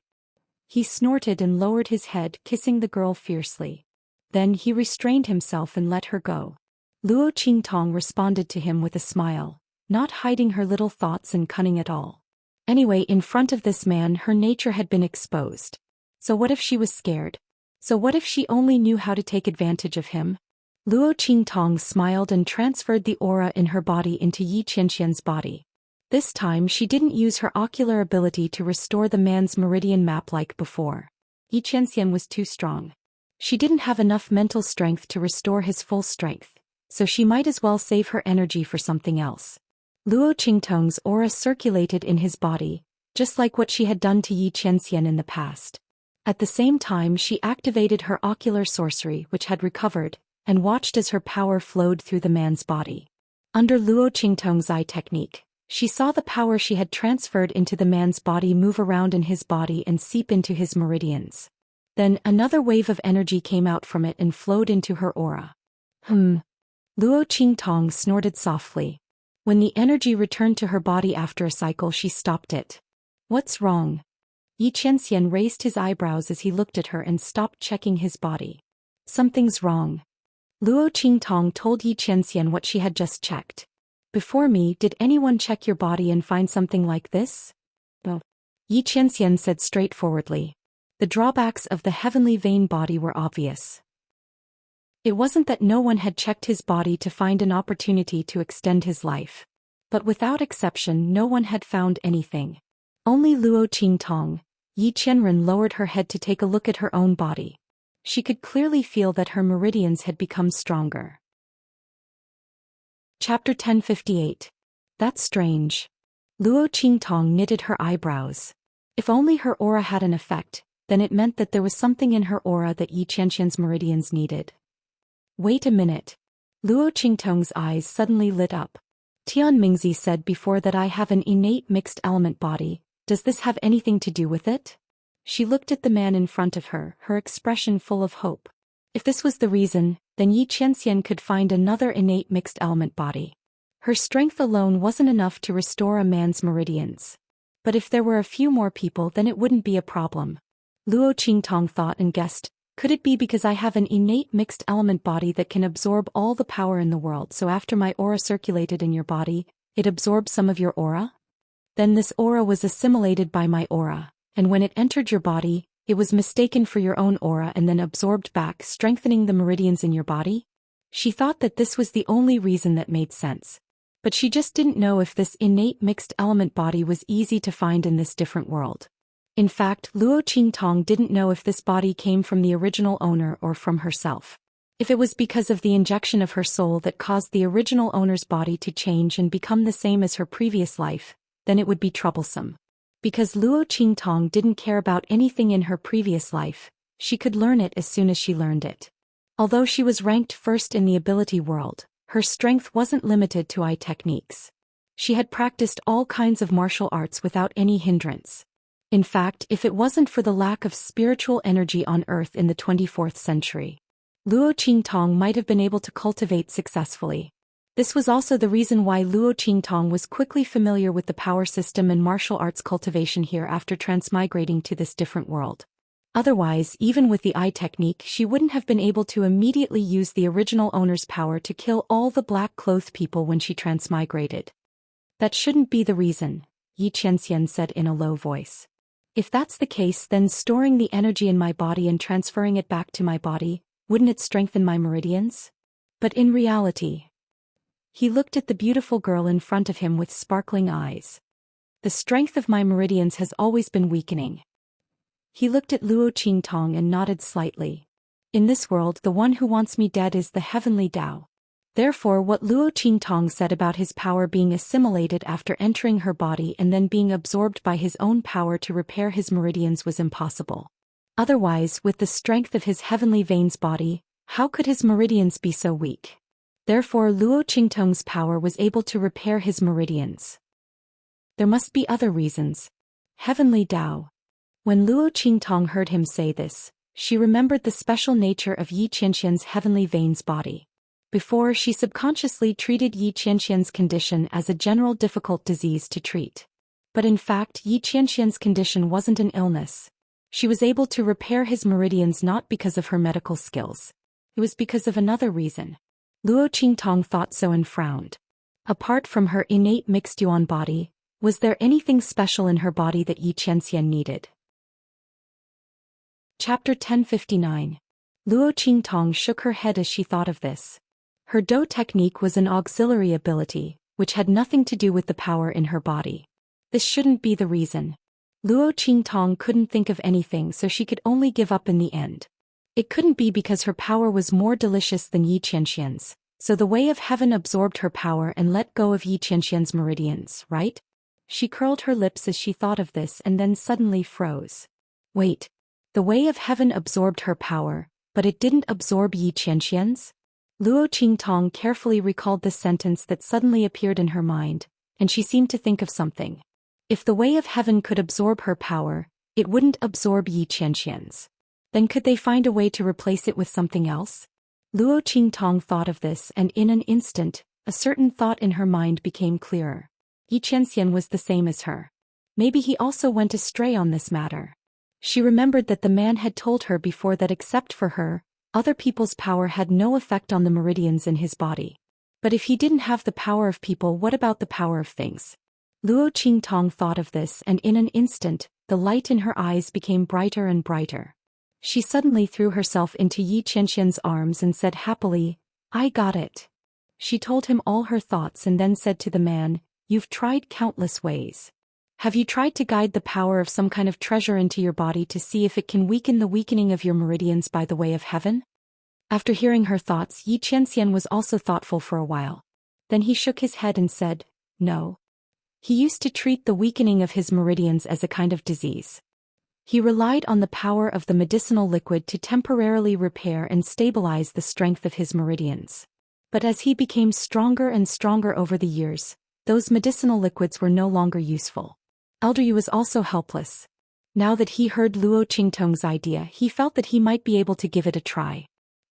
He snorted and lowered his head, kissing the girl fiercely. Then he restrained himself and let her go. Luo Qingtong responded to him with a smile, not hiding her little thoughts and cunning at all. Anyway, in front of this man her nature had been exposed. So what if she was scared? So what if she only knew how to take advantage of him? Luo Qingtong smiled and transferred the aura in her body into Yi Qianxian's body. This time she didn't use her ocular ability to restore the man's meridian map like before. Yi Qianxian was too strong. She didn't have enough mental strength to restore his full strength, so she might as well save her energy for something else. Luo Qingtong's aura circulated in his body, just like what she had done to Yi Qianxian in the past. At the same time she activated her ocular sorcery, which had recovered, and watched as her power flowed through the man's body. Under Luo Qingtong's eye technique, she saw the power she had transferred into the man's body move around in his body and seep into his meridians. Then another wave of energy came out from it and flowed into her aura. Luo Qingtong snorted softly. When the energy returned to her body after a cycle, she stopped it. What's wrong? Yi Qianxian raised his eyebrows as he looked at her and stopped checking his body. Something's wrong. Luo Qingtong told Yi Qianxian what she had just checked. Before me, did anyone check your body and find something like this? No. Yi Qianxian said straightforwardly. The drawbacks of the heavenly vein body were obvious. It wasn't that no one had checked his body to find an opportunity to extend his life. But without exception, no one had found anything. Only Luo Qingtong. Yi Qianren lowered her head to take a look at her own body. She could clearly feel that her meridians had become stronger. Chapter 1058. That's strange. Luo Qingtong knitted her eyebrows. If only her aura had an effect, then it meant that there was something in her aura that Yi Qianxian's meridians needed. Wait a minute. Luo Qingtong's eyes suddenly lit up. Tian Mingzi said before that I have an innate mixed element body. Does this have anything to do with it? She looked at the man in front of her, her expression full of hope. If this was the reason, then Yi Qianxian could find another innate mixed element body. Her strength alone wasn't enough to restore a man's meridians. But if there were a few more people, then it wouldn't be a problem. Luo Qingtong thought and guessed, Could it be because I have an innate mixed element body that can absorb all the power in the world, so after my aura circulated in your body, it absorbed some of your aura? Then this aura was assimilated by my aura, and when it entered your body, it was mistaken for your own aura and then absorbed back, strengthening the meridians in your body? She thought that this was the only reason that made sense. But she just didn't know if this innate mixed element body was easy to find in this different world. In fact, Luo Qingtong didn't know if this body came from the original owner or from herself. If it was because of the injection of her soul that caused the original owner's body to change and become the same as her previous life, then it would be troublesome. Because Luo Qingtong didn't care about anything in her previous life, she could learn it as soon as she learned it. Although she was ranked first in the ability world, her strength wasn't limited to eye techniques. She had practiced all kinds of martial arts without any hindrance. In fact, if it wasn't for the lack of spiritual energy on Earth in the 24th century, Luo Qingtong might have been able to cultivate successfully. This was also the reason why Luo Qingtong was quickly familiar with the power system and martial arts cultivation here after transmigrating to this different world. Otherwise, even with the eye technique, she wouldn't have been able to immediately use the original owner's power to kill all the black-clothed people when she transmigrated. That shouldn't be the reason, Xianxia said in a low voice. If that's the case, then storing the energy in my body and transferring it back to my body, wouldn't it strengthen my meridians? But in reality, he looked at the beautiful girl in front of him with sparkling eyes. The strength of my meridians has always been weakening. He looked at Luo Qingtong and nodded slightly. In this world, the one who wants me dead is the heavenly Tao. Therefore, what Luo Qingtong said about his power being assimilated after entering her body and then being absorbed by his own power to repair his meridians was impossible. Otherwise, with the strength of his heavenly veins body, how could his meridians be so weak? Therefore, Luo Qingtong's power was able to repair his meridians. There must be other reasons. Heavenly Tao. When Luo Qingtong heard him say this, she remembered the special nature of Xianxia's heavenly veins body. Before, she subconsciously treated Xianxia's condition as a general difficult disease to treat. But in fact, Xianxia's condition wasn't an illness. She was able to repair his meridians not because of her medical skills. It was because of another reason. Luo Qingtong thought so and frowned. Apart from her innate mixed yuan body, was there anything special in her body that Xianxia needed? Chapter 1059. Luo Qingtong shook her head as she thought of this. Her Dou technique was an auxiliary ability, which had nothing to do with the power in her body. This shouldn't be the reason. Luo Qingtong couldn't think of anything, so she could only give up in the end. It couldn't be because her power was more delicious than Xianxia's, so the way of heaven absorbed her power and let go of Xianxia's meridians, right? She curled her lips as she thought of this and then suddenly froze. Wait. The way of heaven absorbed her power, but it didn't absorb Xianxia's? Luo Qingtong carefully recalled the sentence that suddenly appeared in her mind, and she seemed to think of something. If the way of heaven could absorb her power, it wouldn't absorb Xianxia's. Then could they find a way to replace it with something else? Luo Qingtong thought of this, and in an instant, a certain thought in her mind became clearer. Xianxia was the same as her. Maybe he also went astray on this matter. She remembered that the man had told her before that except for her, other people's power had no effect on the meridians in his body. But if he didn't have the power of people, what about the power of things? Luo Qingtong thought of this, and in an instant, the light in her eyes became brighter and brighter. She suddenly threw herself into Xianxia's arms and said happily, "I got it." She told him all her thoughts and then said to the man, "You've tried countless ways. Have you tried to guide the power of some kind of treasure into your body to see if it can weaken the weakening of your meridians by the way of heaven?" After hearing her thoughts, Xianxia was also thoughtful for a while. Then he shook his head and said, "No." He used to treat the weakening of his meridians as a kind of disease. He relied on the power of the medicinal liquid to temporarily repair and stabilize the strength of his meridians. But as he became stronger and stronger over the years, those medicinal liquids were no longer useful. Elder Yu was also helpless. Now that he heard Luo Qingtong's idea, he felt that he might be able to give it a try.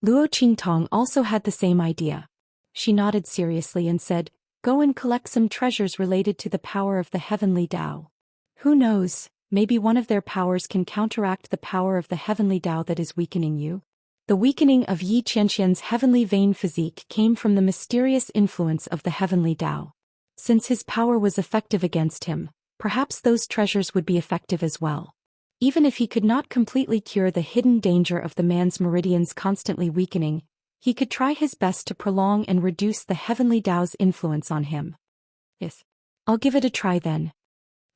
Luo Qingtong also had the same idea. She nodded seriously and said, "Go and collect some treasures related to the power of the heavenly Tao. Who knows, Maybe one of their powers can counteract the power of the heavenly Tao that is weakening you? The weakening of Yi Qianxian's heavenly vein physique came from the mysterious influence of the heavenly Tao. Since his power was effective against him, perhaps those treasures would be effective as well. Even if he could not completely cure the hidden danger of the man's meridians constantly weakening, he could try his best to prolong and reduce the heavenly Tao's influence on him. Yes. I'll give it a try then.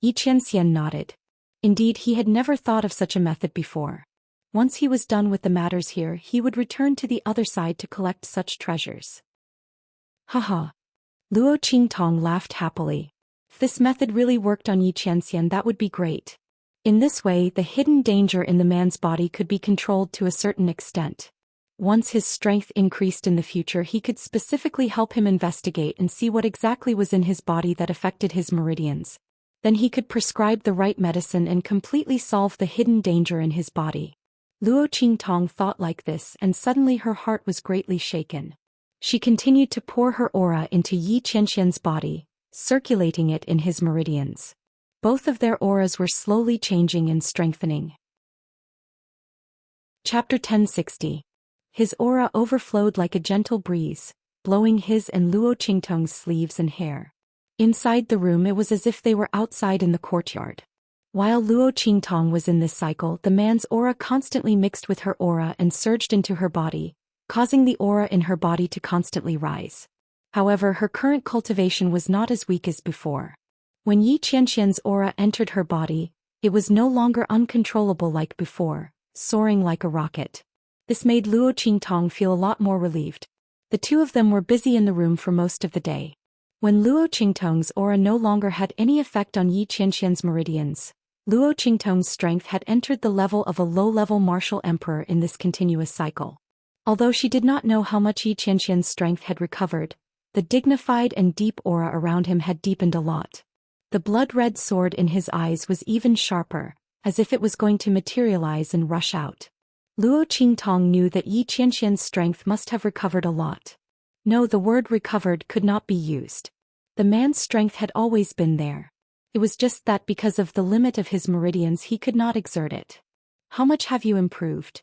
Yi Qianxian nodded. Indeed, he had never thought of such a method before. Once he was done with the matters here, he would return to the other side to collect such treasures. Haha. Luo Qingtong laughed happily. If this method really worked on Yi Qianxian, that would be great. In this way, the hidden danger in the man's body could be controlled to a certain extent. Once his strength increased in the future, he could specifically help him investigate and see what exactly was in his body that affected his meridians. Then he could prescribe the right medicine and completely solve the hidden danger in his body. Luo Qingtong thought like this, and suddenly her heart was greatly shaken. She continued to pour her aura into Yi Qianxian's body, circulating it in his meridians. Both of their auras were slowly changing and strengthening. Chapter 1060. His aura overflowed like a gentle breeze, blowing his and Luo Qingtong's sleeves and hair. Inside the room, it was as if they were outside in the courtyard. While Luo Qingtong was in this cycle, the man's aura constantly mixed with her aura and surged into her body, causing the aura in her body to constantly rise. However, her current cultivation was not as weak as before. When Yi Qianxian's aura entered her body, it was no longer uncontrollable like before, soaring like a rocket. This made Luo Qingtong feel a lot more relieved. The two of them were busy in the room for most of the day. When Luo Qingtong's aura no longer had any effect on Yi Qianxian's meridians, Luo Qingtong's strength had entered the level of a low-level martial emperor in this continuous cycle. Although she did not know how much Yi Qianxian's strength had recovered, the dignified and deep aura around him had deepened a lot. The blood-red sword in his eyes was even sharper, as if it was going to materialize and rush out. Luo Qingtong knew that Yi Qianxian's strength must have recovered a lot. No, the word recovered could not be used. The man's strength had always been there. It was just that because of the limit of his meridians he could not exert it. How much have you improved?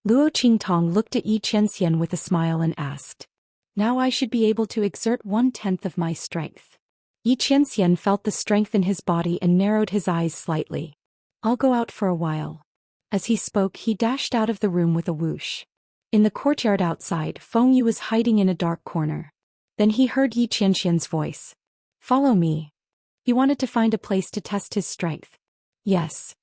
Luo Qingtong looked at Yi Qianxian with a smile and asked. Now I should be able to exert 1/10 of my strength. Yi Qianxian felt the strength in his body and narrowed his eyes slightly. I'll go out for a while. As he spoke, he dashed out of the room with a whoosh. In the courtyard outside, Feng Yu was hiding in a dark corner. Then he heard Yi Qianxian's voice. Follow me. He wanted to find a place to test his strength. Yes.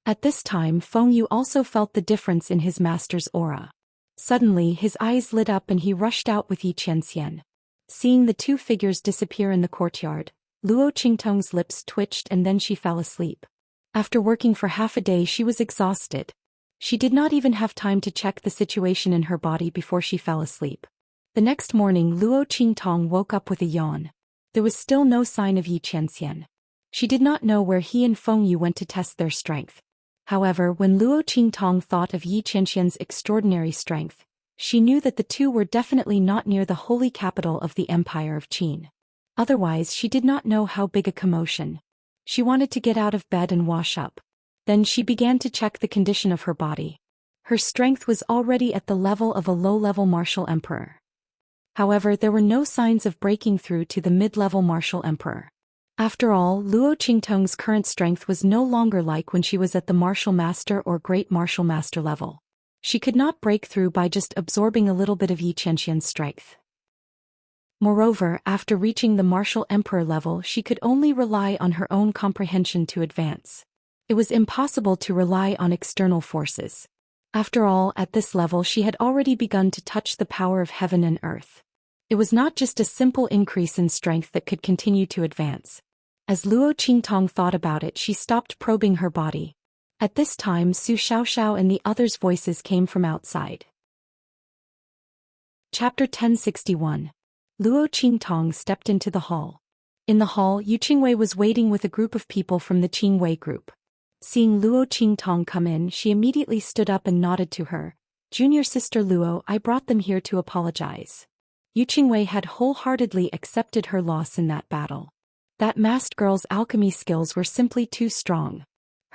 At this time, Feng Yu also felt the difference in his master's aura. Suddenly, his eyes lit up and he rushed out with Yi Qianxian. Seeing the two figures disappear in the courtyard, Luo Qingtong's lips twitched and then she fell asleep. After working for half a day, she was exhausted. She did not even have time to check the situation in her body before she fell asleep. The next morning, Luo Qingtong woke up with a yawn. There was still no sign of Yi Qianxian. She did not know where he and Feng Yu went to test their strength. However, when Luo Qingtong thought of Yi Qianxian's extraordinary strength, she knew that the two were definitely not near the holy capital of the Empire of Qin. Otherwise, she did not know how big a commotion. She wanted to get out of bed and wash up. Then she began to check the condition of her body. Her strength was already at the level of a low-level martial emperor. However, there were no signs of breaking through to the mid-level martial emperor. After all, Luo Qingtong's current strength was no longer like when she was at the martial master or great martial master level. She could not break through by just absorbing a little bit of Yi Qianxian's strength. Moreover, after reaching the martial emperor level, she could only rely on her own comprehension to advance. It was impossible to rely on external forces. After all, at this level she had already begun to touch the power of heaven and earth. It was not just a simple increase in strength that could continue to advance. As Luo Qingtong thought about it, she stopped probing her body. At this time, Su Xiaoxiao and the others' voices came from outside. Chapter 1061. Luo Qingtong stepped into the hall. In the hall, Yu Qingwei was waiting with a group of people from the Qingwei group. Seeing Luo Qingtong come in, she immediately stood up and nodded to her. Junior sister Luo, I brought them here to apologize. Yu Qingwei had wholeheartedly accepted her loss in that battle. That masked girl's alchemy skills were simply too strong.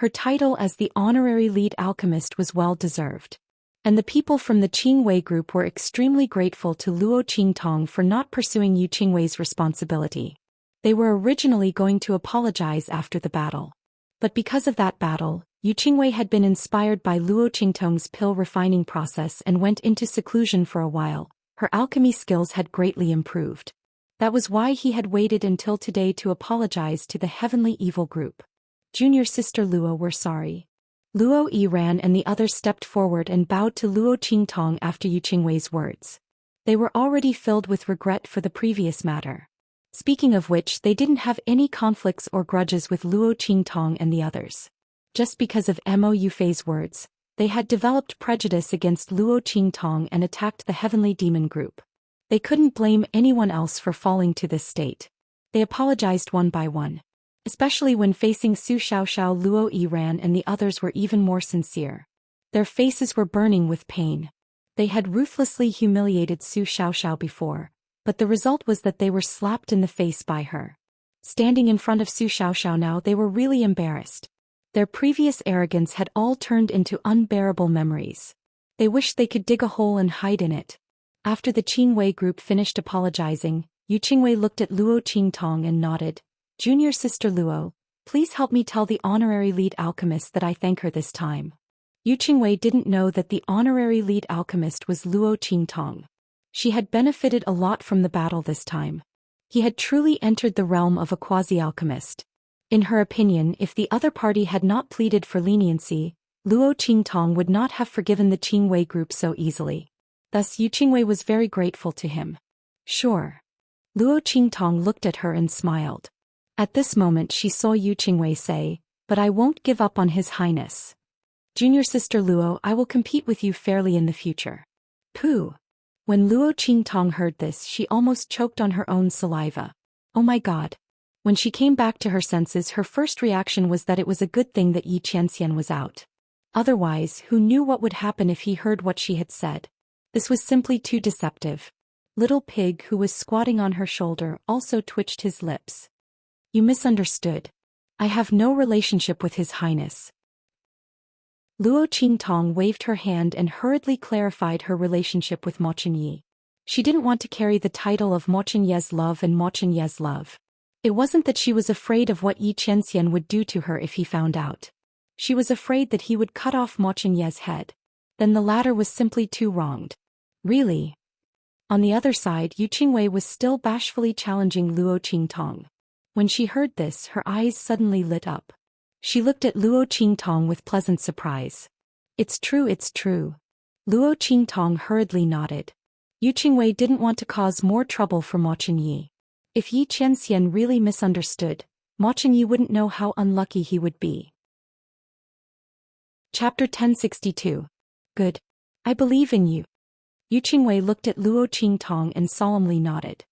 Her title as the honorary lead alchemist was well-deserved. And the people from the Qingwei group were extremely grateful to Luo Qingtong for not pursuing Yu Qingwei's responsibility. They were originally going to apologize after the battle. But because of that battle, Yu Qingwei had been inspired by Luo Qingtong's pill refining process and went into seclusion for a while. Her alchemy skills had greatly improved. That was why he had waited until today to apologize to the Heavenly Evil group. Junior sister Luo, we're sorry. Luo Yiran and the others stepped forward and bowed to Luo Qingtong after Yu Qingwei's words. They were already filled with regret for the previous matter. Speaking of which, they didn't have any conflicts or grudges with Luo Qingtong and the others. Just because of Mo Yufei's words, they had developed prejudice against Luo Qingtong and attacked the Heavenly Demon group. They couldn't blame anyone else for falling to this state. They apologized one by one. Especially when facing Su Xiaoxiao, Luo Yiran and the others were even more sincere. Their faces were burning with pain. They had ruthlessly humiliated Su Xiaoxiao before, but the result was that they were slapped in the face by her. Standing in front of Su Xiaoxiao now, they were really embarrassed. Their previous arrogance had all turned into unbearable memories. They wished they could dig a hole and hide in it. After the Qingwei group finished apologizing, Yu Qingwei looked at Luo Qingtong and nodded. Junior sister Luo, please help me tell the honorary lead alchemist that I thank her this time. Yu Qingwei didn't know that the honorary lead alchemist was Luo Qingtong. She had benefited a lot from the battle this time. He had truly entered the realm of a quasi-alchemist. In her opinion, if the other party had not pleaded for leniency, Luo Qingtong would not have forgiven the Qingwei group so easily. Thus Yu Qingwei was very grateful to him. Sure. Luo Qingtong looked at her and smiled. At this moment she saw Yu Qingwei say, but I won't give up on His Highness. Junior sister Luo, I will compete with you fairly in the future. Pooh. When Luo Qingtong heard this, she almost choked on her own saliva. Oh my god. When she came back to her senses, her first reaction was that it was a good thing that Yi Qianxian was out. Otherwise, who knew what would happen if he heard what she had said? This was simply too deceptive. Little Pig, who was squatting on her shoulder, also twitched his lips. You misunderstood. I have no relationship with His Highness. Luo Qingtong waved her hand and hurriedly clarified her relationship with Mo Chenyi. She didn't want to carry the title of Mo Chenyi's love and Mo Chenyi's love. It wasn't that she was afraid of what Yi Qianxian would do to her if he found out. She was afraid that he would cut off Mo Chenyi's head. Then the latter was simply too wronged. Really? On the other side, Yu Qingwei was still bashfully challenging Luo Qingtong. When she heard this, her eyes suddenly lit up. She looked at Luo Qingtong with pleasant surprise. It's true, it's true. Luo Qingtong hurriedly nodded. Yu Qingwei didn't want to cause more trouble for Mo Chenyi. If Yi Qianxian really misunderstood, Mo Chenyi wouldn't know how unlucky he would be. Chapter 1062. Good. I believe in you. Yu Qingwei looked at Luo Qingtong and solemnly nodded.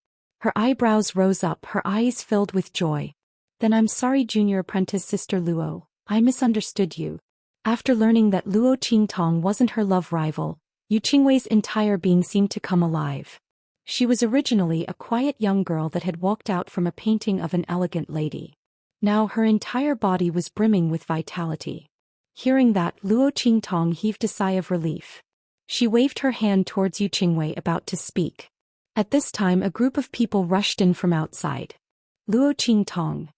Her eyebrows rose up, her eyes filled with joy. Then I'm sorry, junior apprentice sister Luo, I misunderstood you. After learning that Luo Qingtong wasn't her love rival, Yu Qingwei's entire being seemed to come alive. She was originally a quiet young girl that had walked out from a painting of an elegant lady. Now her entire body was brimming with vitality. Hearing that, Luo Qingtong heaved a sigh of relief. She waved her hand towards Yu Qingwei, about to speak. At this time a group of people rushed in from outside. Luo Qingtong.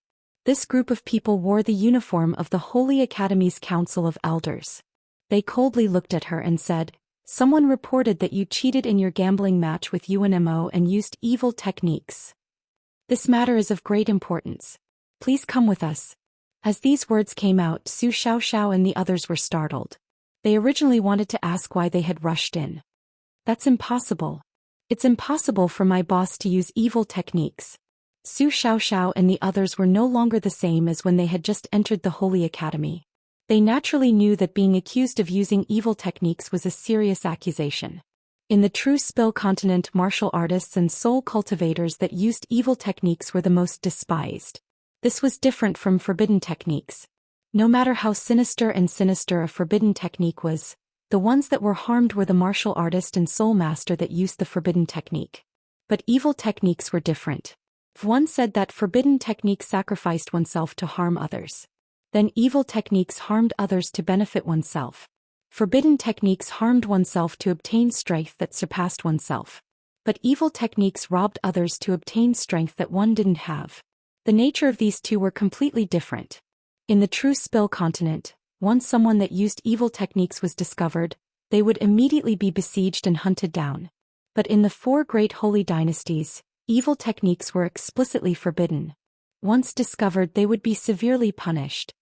This group of people wore the uniform of the Holy Academy's Council of Elders. They coldly looked at her and said, someone reported that you cheated in your gambling match with UNMO and used evil techniques. This matter is of great importance. Please come with us. As these words came out, Su Xiaoxiao and the others were startled. They originally wanted to ask why they had rushed in. That's impossible. It's impossible for my boss to use evil techniques. Su Xiaoxiao and the others were no longer the same as when they had just entered the Holy Academy. They naturally knew that being accused of using evil techniques was a serious accusation. In the true Spill continent, martial artists and soul cultivators that used evil techniques were the most despised. This was different from forbidden techniques. No matter how sinister a forbidden technique was, the ones that were harmed were the martial artist and soul master that used the forbidden technique. But evil techniques were different. One said that forbidden technique sacrificed oneself to harm others. Then evil techniques harmed others to benefit oneself. Forbidden techniques harmed oneself to obtain strength that surpassed oneself. But evil techniques robbed others to obtain strength that one didn't have. The nature of these two were completely different. In the true Spill continent, once someone that used evil techniques was discovered, they would immediately be besieged and hunted down. But in the four great holy dynasties, evil techniques were explicitly forbidden. Once discovered, they would be severely punished.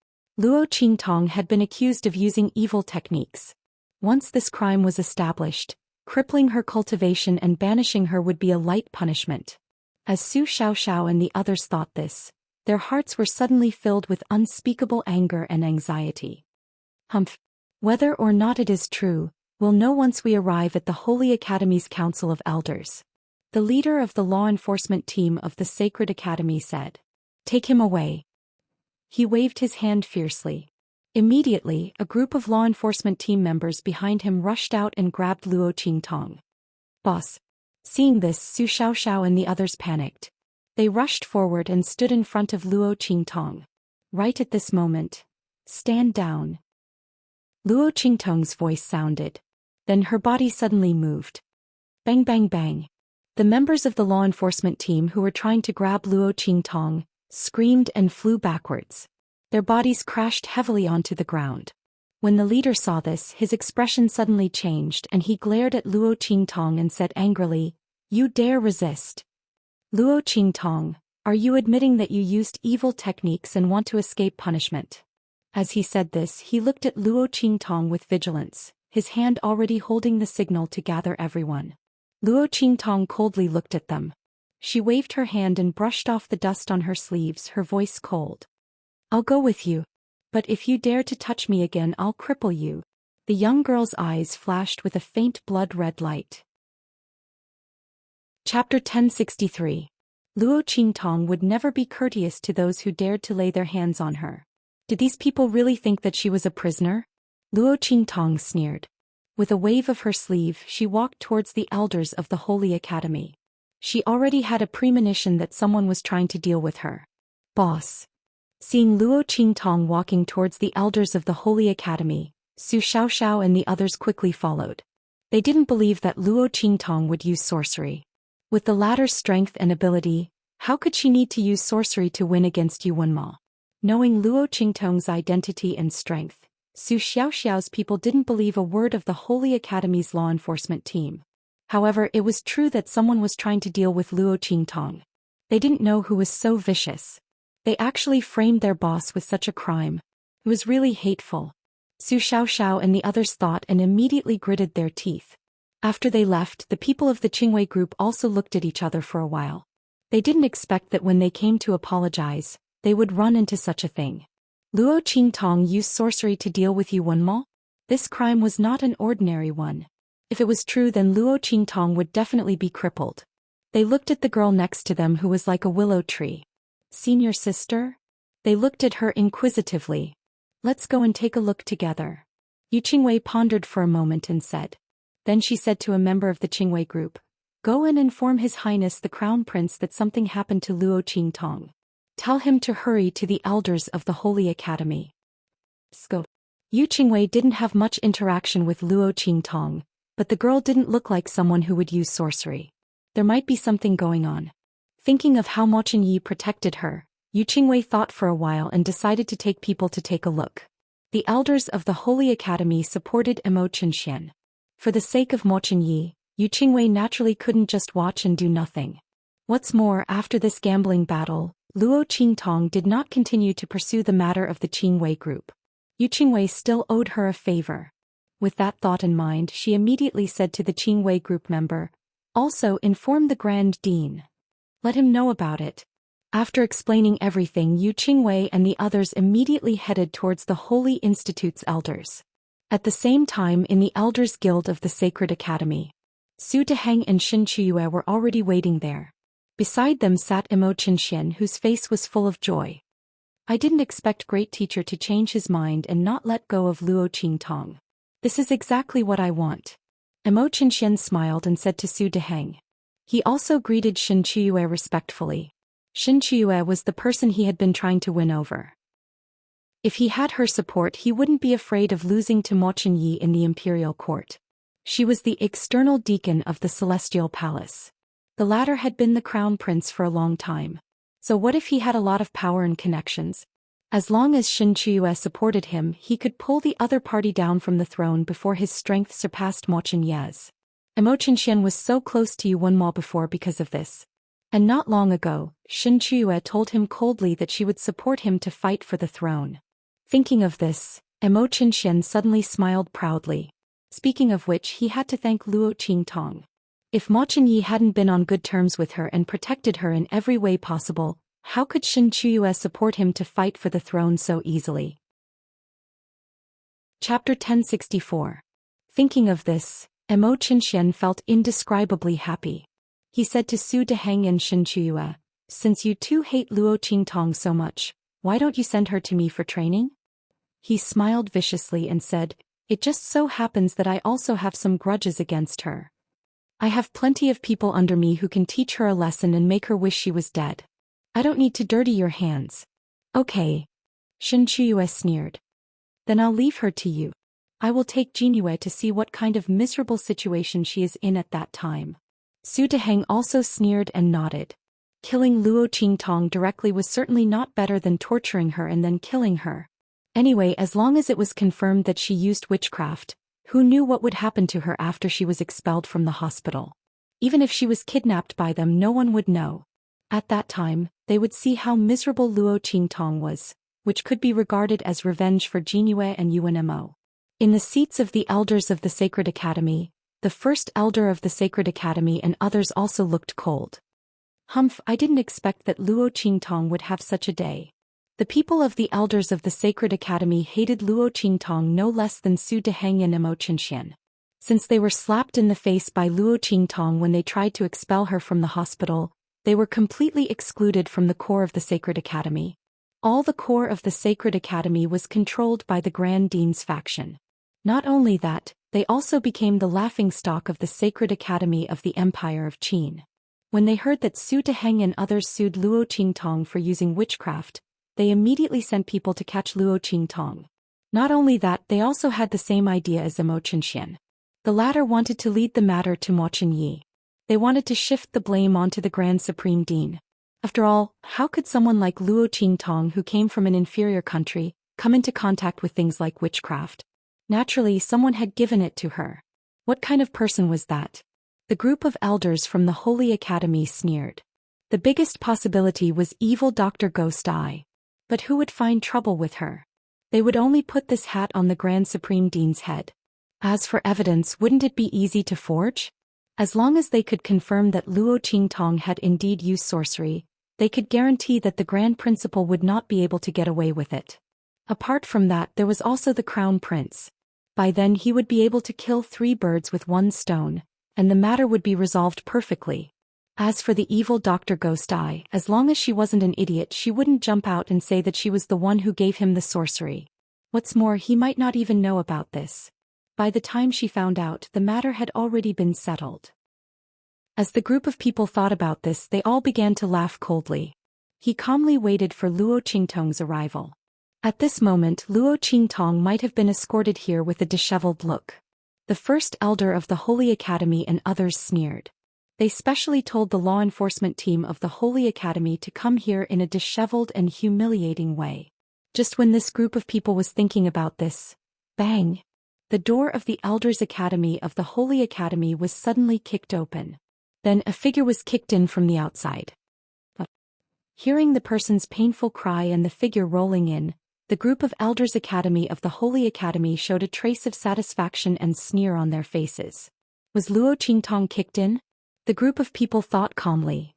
Luo Qingtong had been accused of using evil techniques. Once this crime was established, crippling her cultivation and banishing her would be a light punishment. As Su Xiaoxiao and the others thought this, their hearts were suddenly filled with unspeakable anger and anxiety. Humph! Whether or not it is true, we'll know once we arrive at the Holy Academy's Council of Elders. The leader of the law enforcement team of the Sacred Academy said. Take him away. He waved his hand fiercely. Immediately, a group of law enforcement team members behind him rushed out and grabbed Luo Qingtong. Boss. Seeing this, Su Xiaoxiao and the others panicked. They rushed forward and stood in front of Luo Qingtong. Right at this moment. Stand down. Luo Qingtong's voice sounded. Then her body suddenly moved. Bang bang bang. The members of the law enforcement team who were trying to grab Luo Qingtong screamed and flew backwards. Their bodies crashed heavily onto the ground. When the leader saw this, his expression suddenly changed and he glared at Luo Qingtong and said angrily, You dare resist? Luo Qingtong, are you admitting that you used evil techniques and want to escape punishment? As he said this, he looked at Luo Qingtong with vigilance, his hand already holding the signal to gather everyone. Luo Qingtong coldly looked at them. She waved her hand and brushed off the dust on her sleeves, her voice cold. I'll go with you. But if you dare to touch me again, I'll cripple you. The young girl's eyes flashed with a faint blood-red light. Chapter 1063. Luo Qingtong would never be courteous to those who dared to lay their hands on her. Did these people really think that she was a prisoner? Luo Qingtong sneered. With a wave of her sleeve, she walked towards the elders of the Holy Academy. She already had a premonition that someone was trying to deal with her. Boss. Seeing Luo Qingtong walking towards the elders of the Holy Academy, Su Xiaoxiao and the others quickly followed. They didn't believe that Luo Qingtong would use sorcery. With the latter's strength and ability, how could she need to use sorcery to win against Yu Wenma? Knowing Luo Qingtong's identity and strength, Su Xiaoxiao's people didn't believe a word of the Holy Academy's law enforcement team. However, it was true that someone was trying to deal with Luo Qingtong. They didn't know who was so vicious. They actually framed their boss with such a crime. It was really hateful. Su Xiaoxiao and the others thought and immediately gritted their teeth. After they left, the people of the Qingwei group also looked at each other for a while. They didn't expect that when they came to apologize, they would run into such a thing. Luo Qingtong used sorcery to deal with Yu Wenma? This crime was not an ordinary one. If it was true, then Luo Qingtong would definitely be crippled. They looked at the girl next to them who was like a willow tree. Senior sister? They looked at her inquisitively. Let's go and take a look together. Yu Qingwei pondered for a moment and said. Then she said to a member of the Qingwei group, Go and inform His Highness the Crown Prince that something happened to Luo Qingtong. Tell him to hurry to the elders of the Holy Academy. Scope. Yu Qingwei didn't have much interaction with Luo Qingtong, but the girl didn't look like someone who would use sorcery. There might be something going on. Thinking of how Mo Chenyi protected her, Yu Qingwei thought for a while and decided to take people to take a look. The elders of the Holy Academy supported Mo Xian. For the sake of Mo Chenyi, Yu Qingwei naturally couldn't just watch and do nothing. What's more, after this gambling battle, Luo Qingtong did not continue to pursue the matter of the Qingwei group. Yu Qingwei still owed her a favor. With that thought in mind, she immediately said to the Qingwei group member, Also inform the Grand Dean. Let him know about it. After explaining everything, Yu Qingwei and the others immediately headed towards the Holy Institute's elders. At the same time, in the Elders Guild of the Sacred Academy, Su Deheng and Shin Chiyue were already waiting there. Beside them sat Mo Xian, whose face was full of joy. I didn't expect Great Teacher to change his mind and not let go of Luo Qingtong. This is exactly what I want. Mo Xian smiled and said to Su Deheng. He also greeted Shin Chiyue respectfully. Shin Chiyue was the person he had been trying to win over. If he had her support, he wouldn't be afraid of losing to Mo Yi in the imperial court. She was the external deacon of the celestial palace. The latter had been the crown prince for a long time. So what if he had a lot of power and connections? As long as Xianxia supported him, he could pull the other party down from the throne before his strength surpassed Mo Yi's. Mo Xian was so close to Yuan Mo before because of this. And not long ago, Xianxia told him coldly that she would support him to fight for the throne. Thinking of this, Mo Xian suddenly smiled proudly. Speaking of which, he had to thank Luo Qingtong. If Mo Yi hadn't been on good terms with her and protected her in every way possible, how could Xianxia support him to fight for the throne so easily? Chapter 1064. Thinking of this, Mo Xian felt indescribably happy. He said to Su Deheng and Xianxia, "Since you two hate Luo Qingtong so much, why don't you send her to me for training?" He smiled viciously and said, "It just so happens that I also have some grudges against her. I have plenty of people under me who can teach her a lesson and make her wish she was dead. I don't need to dirty your hands." "Okay." Xianxia sneered. "Then I'll leave her to you. I will take Jinue to see what kind of miserable situation she is in at that time." Su Deheng also sneered and nodded. Killing Luo Qingtong directly was certainly not better than torturing her and then killing her. Anyway, as long as it was confirmed that she used witchcraft, who knew what would happen to her after she was expelled from the hospital? Even if she was kidnapped by them, no one would know. At that time, they would see how miserable Luo Qingtong was, which could be regarded as revenge for Jinue and Yuan. In the seats of the elders of the Sacred Academy, the first elder of the Sacred Academy and others also looked cold. "Humph, I didn't expect that Luo Qingtong would have such a day." The people of the elders of the Sacred Academy hated Luo Qingtong no less than Su Deheng and Mo Xian. Since they were slapped in the face by Luo Qingtong when they tried to expel her from the hospital, they were completely excluded from the core of the Sacred Academy. All the core of the Sacred Academy was controlled by the Grand Dean's faction. Not only that, they also became the laughingstock of the Sacred Academy of the Empire of Qin. When they heard that Su Deheng and others sued Luo Qingtong for using witchcraft, they immediately sent people to catch Luo Qingtong. Not only that, they also had the same idea as Mo Xian. The latter wanted to lead the matter to Mo Yi. They wanted to shift the blame onto the Grand Supreme Dean. After all, how could someone like Luo Qingtong, who came from an inferior country, come into contact with things like witchcraft? Naturally, someone had given it to her. What kind of person was that? The group of elders from the Holy Academy sneered. The biggest possibility was evil Dr. Ghost Eye. But who would find trouble with her? They would only put this hat on the Grand Supreme Dean's head. As for evidence, wouldn't it be easy to forge? As long as they could confirm that Luo Qingtong had indeed used sorcery, they could guarantee that the Grand Principal would not be able to get away with it. Apart from that, there was also the Crown Prince. By then he would be able to kill 3 birds with 1 stone, and the matter would be resolved perfectly. As for the evil Dr. Ghost Eye, as long as she wasn't an idiot, she wouldn't jump out and say that she was the one who gave him the sorcery. What's more, he might not even know about this. By the time she found out, the matter had already been settled. As the group of people thought about this, they all began to laugh coldly. He calmly waited for Luo Qingtong's arrival. At this moment, Luo Qingtong might have been escorted here with a disheveled look. The first elder of the Holy Academy and others sneered. They specially told the law enforcement team of the Holy Academy to come here in a disheveled and humiliating way. Just when this group of people was thinking about this, bang! The door of the Elders' Academy of the Holy Academy was suddenly kicked open. Then a figure was kicked in from the outside. Hearing the person's painful cry and the figure rolling in, the group of Elders' Academy of the Holy Academy showed a trace of satisfaction and sneer on their faces. Was Luo Qingtong kicked in? The group of people thought calmly.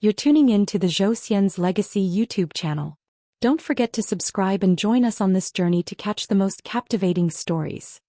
You're tuning in to the Zhou Xian's Legacy YouTube channel. Don't forget to subscribe and join us on this journey to catch the most captivating stories.